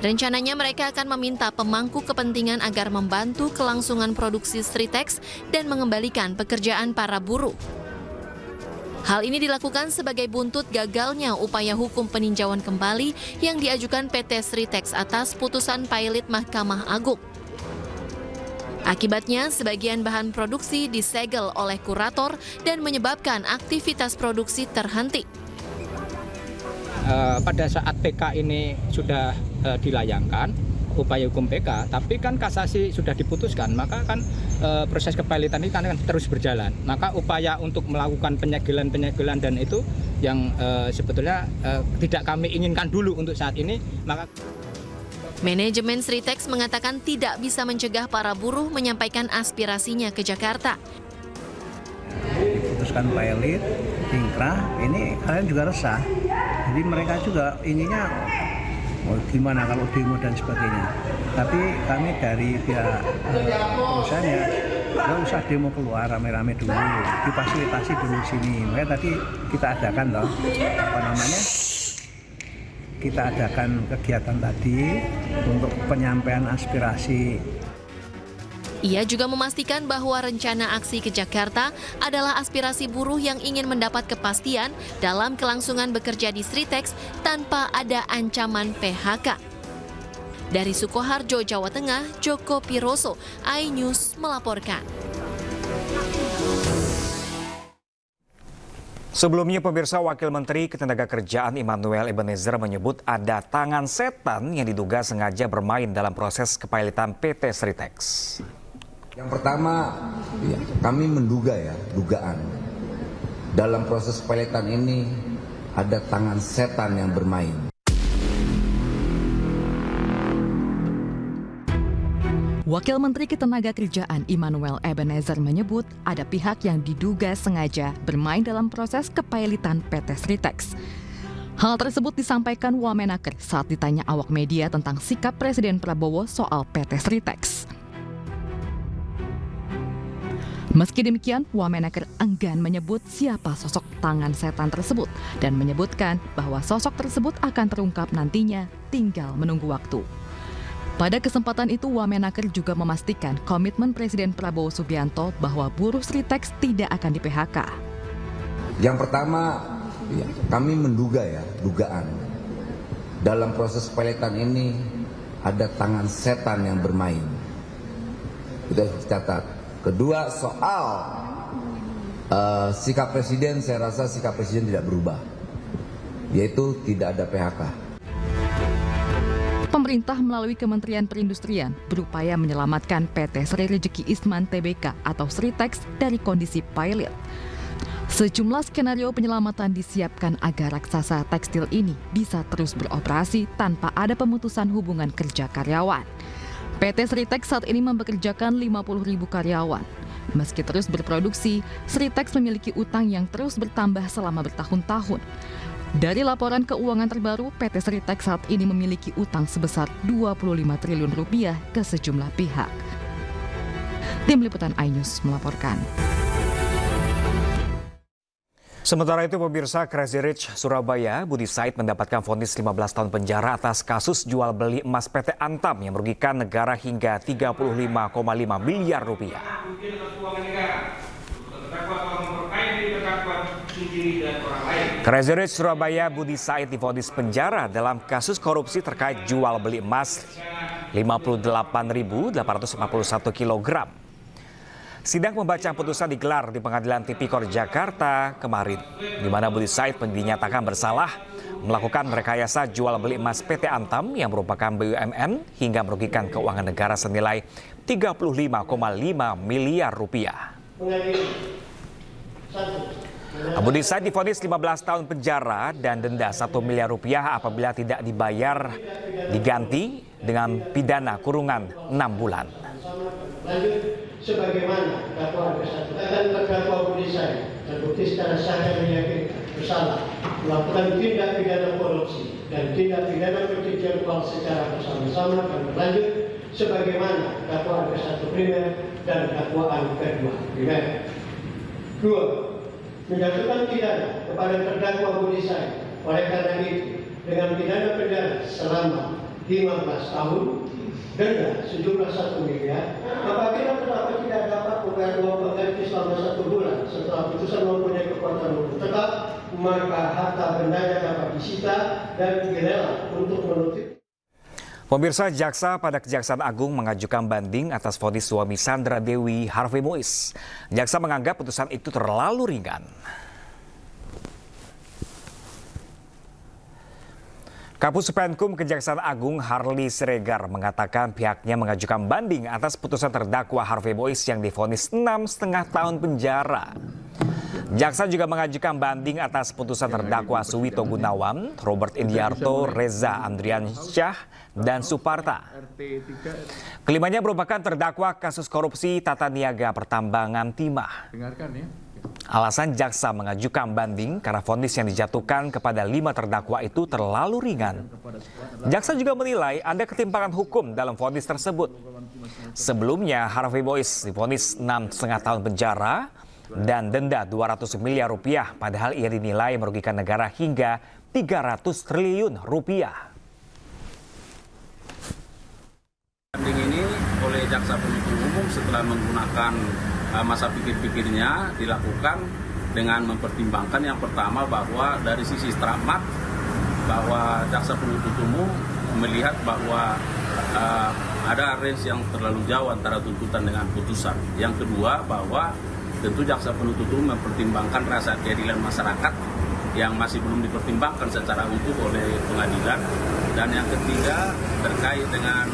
Rencananya mereka akan meminta pemangku kepentingan agar membantu kelangsungan produksi Sritex dan mengembalikan pekerjaan para buruh. Hal ini dilakukan sebagai buntut gagalnya upaya hukum peninjauan kembali yang diajukan PT Sritex atas putusan Pailit Mahkamah Agung. Akibatnya, sebagian bahan produksi disegel oleh kurator dan menyebabkan aktivitas produksi terhenti. Pada saat PK ini sudah dilayangkan, upaya hukum PK, tapi kan kasasi sudah diputuskan, maka kan proses kepailitan ini kan terus berjalan. Maka upaya untuk melakukan penyegelan dan itu yang sebetulnya tidak kami inginkan dulu untuk saat ini, maka Manajemen Sritex mengatakan tidak bisa mencegah para buruh menyampaikan aspirasinya ke Jakarta. Diputuskan pailit, ingkrah, ini kalian juga resah. Jadi mereka juga inginnya gimana kalau demo dan sebagainya. Tapi kami dari pihak perusahaannya nggak usah demo keluar rame-rame dulu, difasilitasi dulu sini. Makanya tadi kita adakan loh, kita adakan kegiatan tadi untuk penyampaian aspirasi. Ia juga memastikan bahwa rencana aksi ke Jakarta adalah aspirasi buruh yang ingin mendapat kepastian dalam kelangsungan bekerja di Sritex tanpa ada ancaman PHK. Dari Sukoharjo, Jawa Tengah, Joko Piroso, iNews melaporkan. Sebelumnya, pemirsa, Wakil Menteri Ketenagakerjaan Immanuel Ebenezer menyebut ada tangan setan yang diduga sengaja bermain dalam proses kepailitan PT Sritex. Yang pertama, kami menduga dugaan. Dalam proses kepailitan ini ada tangan setan yang bermain. Wakil Menteri Ketenagakerjaan Immanuel Ebenezer menyebut ada pihak yang diduga sengaja bermain dalam proses kepailitan PT Sritex. Hal tersebut disampaikan Wamenaker saat ditanya awak media tentang sikap Presiden Prabowo soal PT Sritex. Meski demikian, Wamenaker enggan menyebut siapa sosok tangan setan tersebut dan menyebutkan bahwa sosok tersebut akan terungkap nantinya, tinggal menunggu waktu. Pada kesempatan itu, Wamenaker juga memastikan komitmen Presiden Prabowo Subianto bahwa buruh Sritex tidak akan di-PHK. Yang pertama, kami menduga dugaan. Dalam proses peletan ini ada tangan setan yang bermain. Itu harus dicatat. Kedua, soal sikap Presiden, saya rasa sikap Presiden tidak berubah. Yaitu tidak ada PHK. Pemerintah melalui Kementerian Perindustrian berupaya menyelamatkan PT Sri Rejeki Isman Tbk atau Sritex dari kondisi pilot. Sejumlah skenario penyelamatan disiapkan agar raksasa tekstil ini bisa terus beroperasi tanpa ada pemutusan hubungan kerja karyawan. PT Sritex saat ini mempekerjakan 50.000 karyawan. Meski terus berproduksi, Sritex memiliki utang yang terus bertambah selama bertahun-tahun. Dari laporan keuangan terbaru, PT Sritex saat ini memiliki utang sebesar 25 triliun rupiah ke sejumlah pihak. Tim Liputan iNews melaporkan. Sementara itu, pemirsa, Crazy Rich Surabaya, Budi Said mendapatkan vonis 15 tahun penjara atas kasus jual beli emas PT Antam yang merugikan negara hingga 35,5 miliar rupiah. Crazy Rich Surabaya, Budi Said divonis penjara dalam kasus korupsi terkait jual beli emas 58.851 kg. Sidang pembacaan putusan digelar di Pengadilan Tipikor Jakarta kemarin, di mana Budi Said dinyatakan bersalah melakukan rekayasa jual beli emas PT Antam yang merupakan BUMN hingga merugikan keuangan negara senilai 35,5 miliar rupiah. Budi Said divonis 15 tahun penjara dan denda 1 miliar rupiah apabila tidak dibayar, diganti dengan pidana kurungan 6 bulan. Sebagaimana dakwaan ke-1 akan terdakwa Budi Said terbukti secara sah dan meyakinkan bersalah melakukan tindak pidana korupsi dan tindak pidana pencucian uang secara bersama-sama dan berlanjut sebagaimana dakwaan ke-1 primer dan dakwaan ke-2 primer. 2. Menjatuhkan pidana kepada terdakwa Budi Said oleh karena itu dengan pidana penjara selama 15 tahun, denda sejumlah 1 miliar apabila terdakwa tidak dapat membayar uang pengganti selama 1 bulan setelah putusan mempunyai kekuatan hukum tetap, maka harta bendanya dapat disita dan dilelang untuk menutup. Pemirsa, jaksa pada Kejaksaan Agung mengajukan banding atas vonis suami Sandra Dewi Harvey Mois. Jaksa menganggap putusan itu terlalu ringan. Kapus Penkum Kejaksaan Agung Harli Siregar mengatakan pihaknya mengajukan banding atas putusan terdakwa Harvey Mois yang divonis 6,5 tahun penjara. Jaksa juga mengajukan banding atas putusan terdakwa Suwito Gunawan, Robert Indiarto, Reza Andriansyah, dan Suparta. Kelimanya merupakan terdakwa kasus korupsi tata niaga pertambangan timah. Alasan jaksa mengajukan banding karena vonis yang dijatuhkan kepada 5 terdakwa itu terlalu ringan. Jaksa juga menilai ada ketimpangan hukum dalam vonis tersebut. Sebelumnya, Harvey Mois divonis 6,5 tahun penjara dan denda 200 miliar rupiah, padahal ia dinilai merugikan negara hingga 300 triliun rupiah. Banding ini oleh jaksa penuntut umum setelah menggunakan masa pikir-pikirnya dilakukan dengan mempertimbangkan yang pertama bahwa dari sisi stramat bahwa jaksa penuntut umum melihat bahwa ada range yang terlalu jauh antara tuntutan dengan putusan. Yang kedua bahwa tentu jaksa penuntut umum mempertimbangkan rasa keadilan masyarakat yang masih belum dipertimbangkan secara utuh oleh pengadilan. Dan yang ketiga terkait dengan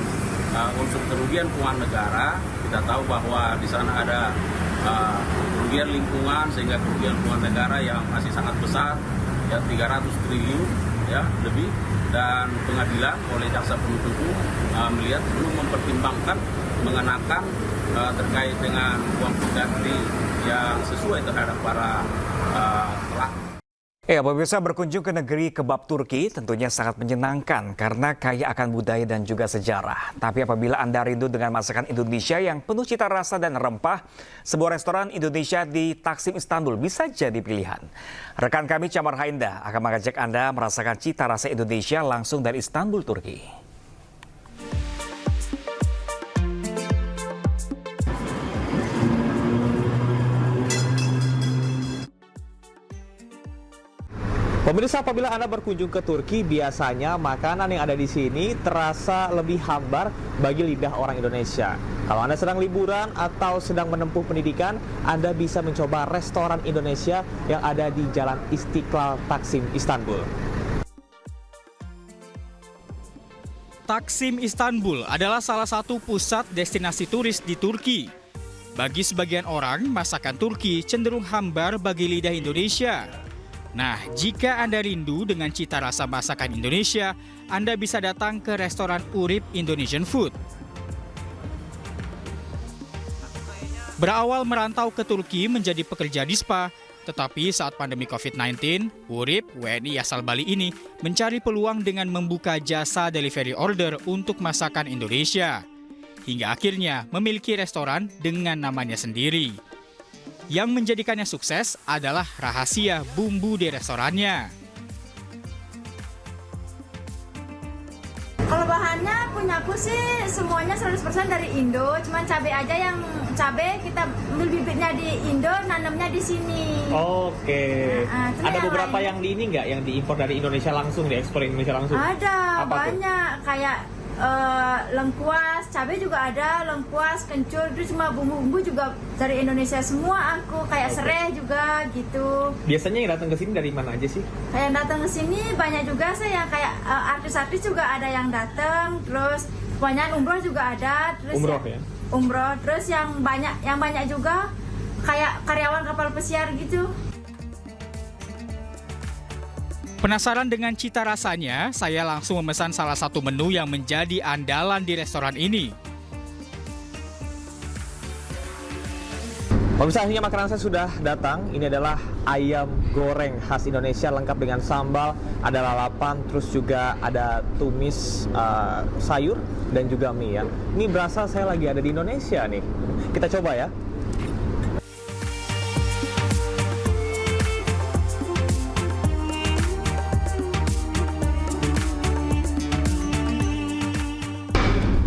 unsur kerugian keuangan negara. Kita tahu bahwa di sana ada kerugian lingkungan sehingga kerugian keuangan negara yang masih sangat besar, ya 300 triliun ya lebih, dan pengadilan oleh jaksa penuntut umum melihat belum mempertimbangkan mengenakan terkait dengan uang pengganti yang sesuai terhadap para pelaku. Pemirsa, berkunjung ke negeri kebab Turki tentunya sangat menyenangkan karena kaya akan budaya dan juga sejarah. Tapi apabila Anda rindu dengan masakan Indonesia yang penuh cita rasa dan rempah, sebuah restoran Indonesia di Taksim, Istanbul bisa jadi pilihan. Rekan kami Camar Hainda akan mengajak Anda merasakan cita rasa Indonesia langsung dari Istanbul, Turki. Pemirsa, apabila Anda berkunjung ke Turki, biasanya makanan yang ada di sini terasa lebih hambar bagi lidah orang Indonesia. Kalau Anda sedang liburan atau sedang menempuh pendidikan, Anda bisa mencoba restoran Indonesia yang ada di Jalan Istiqlal, Taksim, Istanbul. Taksim, Istanbul adalah salah satu pusat destinasi turis di Turki. Bagi sebagian orang, masakan Turki cenderung hambar bagi lidah Indonesia. Nah, jika Anda rindu dengan cita rasa masakan Indonesia, Anda bisa datang ke restoran Urip Indonesian Food. Berawal merantau ke Turki menjadi pekerja di spa, tetapi saat pandemi COVID-19, Urip, WNI asal Bali ini mencari peluang dengan membuka jasa delivery order untuk masakan Indonesia. Hingga akhirnya memiliki restoran dengan namanya sendiri. Yang menjadikannya sukses adalah rahasia bumbu di restorannya. Kalau bahannya punya aku sih semuanya 100% dari Indo, cuman cabai aja yang cabai kita ambil bibitnya di Indo, nanamnya di sini. Oke. Ada beberapa yang di ini nggak, yang diimpor dari Indonesia langsung, diekspor Indonesia langsung? Ada, apa banyak tuh? kayak lengkuas, cabai juga ada, lengkuas, kencur, itu cuma bumbu-bumbu juga dari Indonesia semua aku, kayak serai juga gitu. Biasanya yang datang ke sini dari mana aja sih? Yang datang ke sini banyak juga sih, yang kayak artis-artis juga ada yang datang, terus banyak umroh juga ada, terus umroh ya? Umroh, terus yang banyak juga kayak karyawan kapal pesiar gitu. Penasaran dengan cita rasanya, saya langsung memesan salah satu menu yang menjadi andalan di restoran ini. Pemirsa, akhirnya makanan saya sudah datang. Ini adalah ayam goreng khas Indonesia lengkap dengan sambal, ada lalapan, terus juga ada tumis sayur dan juga mie ya. Ini berasa saya lagi ada di Indonesia nih. Kita coba ya.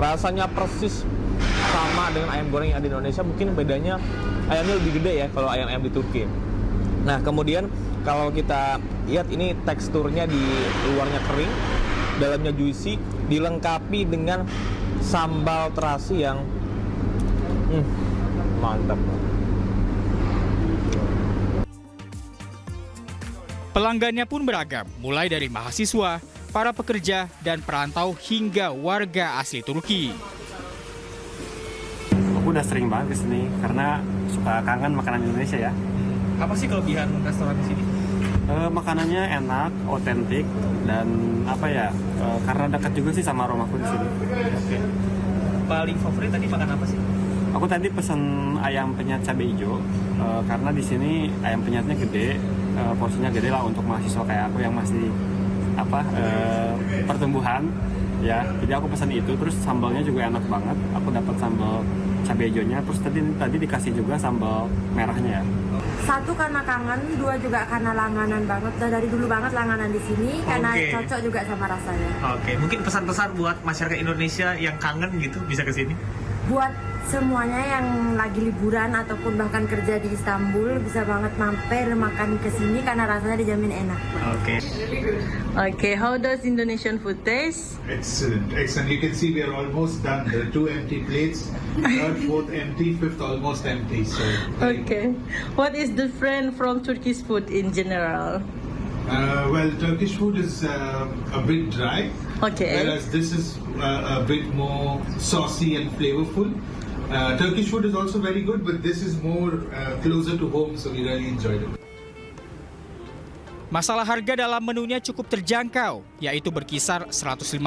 Rasanya persis sama dengan ayam goreng yang ada di Indonesia, mungkin bedanya ayamnya lebih gede ya kalau ayam-ayam di Turki. Nah, kemudian kalau kita lihat ini teksturnya di luarnya kering, dalamnya juicy, dilengkapi dengan sambal terasi yang mantap. Pelanggannya pun beragam, mulai dari mahasiswa, para pekerja, dan perantau hingga warga asli Turki. Aku udah sering banget kesini karena suka kangen makanan Indonesia ya. Apa sih kelebihan restoran di sini? Makanannya enak, otentik, dan apa ya? Karena dekat juga sih sama rumahku di sini. Oke. Paling favorit tadi makan apa sih? Aku tadi pesen ayam penyet cabai hijau karena di sini ayam penyetnya gede, porsinya gede lah untuk mahasiswa kayak aku yang masih pertumbuhan ya. Jadi aku pesan itu, terus sambalnya juga enak banget. Aku dapat sambal cabai hijaunya, terus tadi dikasih juga sambal merahnya ya. Satu karena kangen, dua juga karena langganan banget. Dari dulu banget langganan di sini karena cocok juga sama rasanya. Oke, mungkin pesan-pesan buat masyarakat Indonesia yang kangen gitu bisa ke sini. Buat semuanya yang lagi liburan ataupun bahkan kerja di Istanbul bisa banget mampir makan ke sini karena rasanya dijamin enak. Oke. Okay, how does Indonesian food taste? Excellent, excellent. You can see we are almost done. There are 2 empty plates, third, fourth empty, fifth almost empty. So. Okay, what is different from Turkish food in general? Well, Turkish food is a bit dry, whereas this is a bit more saucy and flavorful. Turkish food is also very good, but this is more closer to home, so we really enjoyed it. Masalah harga dalam menunya cukup terjangkau, yaitu berkisar 150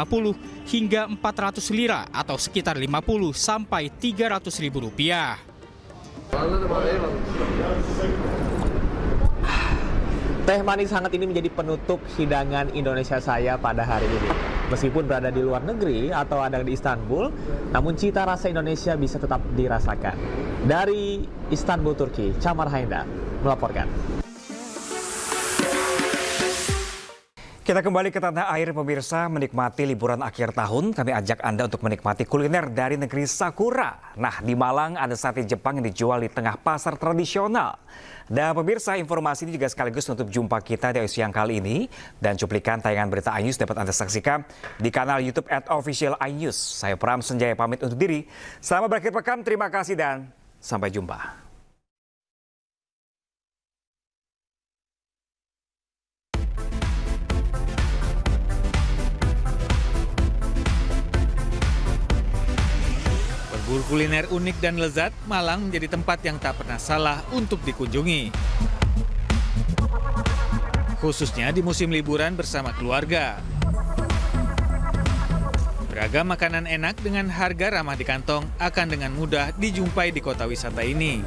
hingga 400 lira atau sekitar 50 sampai 300 ribu rupiah. Teh manis hangat ini menjadi penutup hidangan Indonesia saya pada hari ini. Meskipun berada di luar negeri atau ada di Istanbul, namun cita rasa Indonesia bisa tetap dirasakan. Dari Istanbul, Turki, Camar Haindar melaporkan. Kita kembali ke tanah air pemirsa, menikmati liburan akhir tahun. Kami ajak Anda untuk menikmati kuliner dari negeri Sakura. Nah, di Malang ada sate Jepang yang dijual di tengah pasar tradisional. Dan pemirsa, informasi ini juga sekaligus menutup jumpa kita di siang kali ini. Dan cuplikan tayangan berita iNews dapat Anda saksikan di kanal YouTube @official iNews. Saya Pram Senjaya pamit undur diri. Selamat berakhir pekan, terima kasih dan sampai jumpa. Berburu kuliner unik dan lezat, Malang menjadi tempat yang tak pernah salah untuk dikunjungi. Khususnya di musim liburan bersama keluarga. Beragam makanan enak dengan harga ramah di kantong akan dengan mudah dijumpai di kota wisata ini.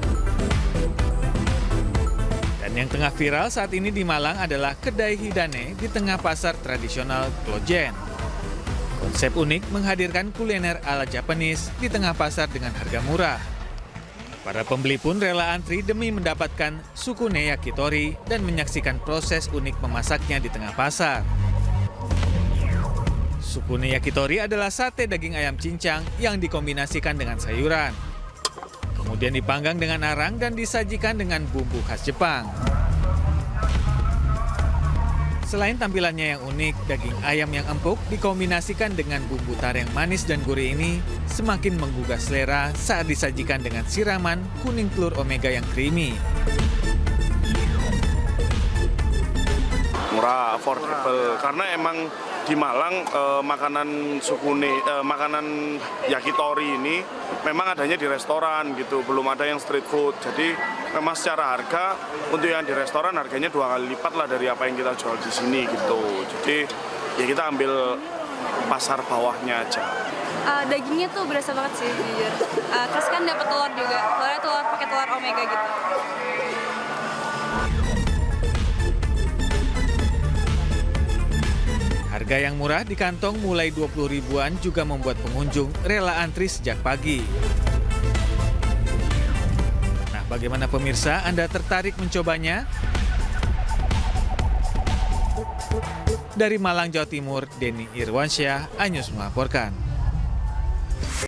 Dan yang tengah viral saat ini di Malang adalah kedai hidane di tengah pasar tradisional Klojen. Konsep unik menghadirkan kuliner ala Japanese di tengah pasar dengan harga murah. Para pembeli pun rela antri demi mendapatkan sukune yakitori dan menyaksikan proses unik memasaknya di tengah pasar. Sukune yakitori adalah sate daging ayam cincang yang dikombinasikan dengan sayuran. Kemudian dipanggang dengan arang dan disajikan dengan bumbu khas Jepang. Selain tampilannya yang unik, daging ayam yang empuk dikombinasikan dengan bumbu tar yang manis dan gurih ini semakin menggugah selera saat disajikan dengan siraman kuning telur omega yang creamy. Murah, affordable, karena emang di Malang makanan sukune, makanan yakitori ini memang adanya di restoran gitu, belum ada yang street food. Jadi memang secara harga untuk yang di restoran harganya 2 kali lipat lah dari apa yang kita jual di sini gitu. Jadi ya kita ambil pasar bawahnya aja. Dagingnya tuh berasa banget sih jujur. Terus kan dapat telur juga, telurnya telur pakai telur omega gitu. Harga yang murah di kantong mulai 20 ribuan juga membuat pengunjung rela antri sejak pagi. Nah, bagaimana pemirsa, Anda tertarik mencobanya? Dari Malang, Jawa Timur, Denny Irwansyah, iNews melaporkan.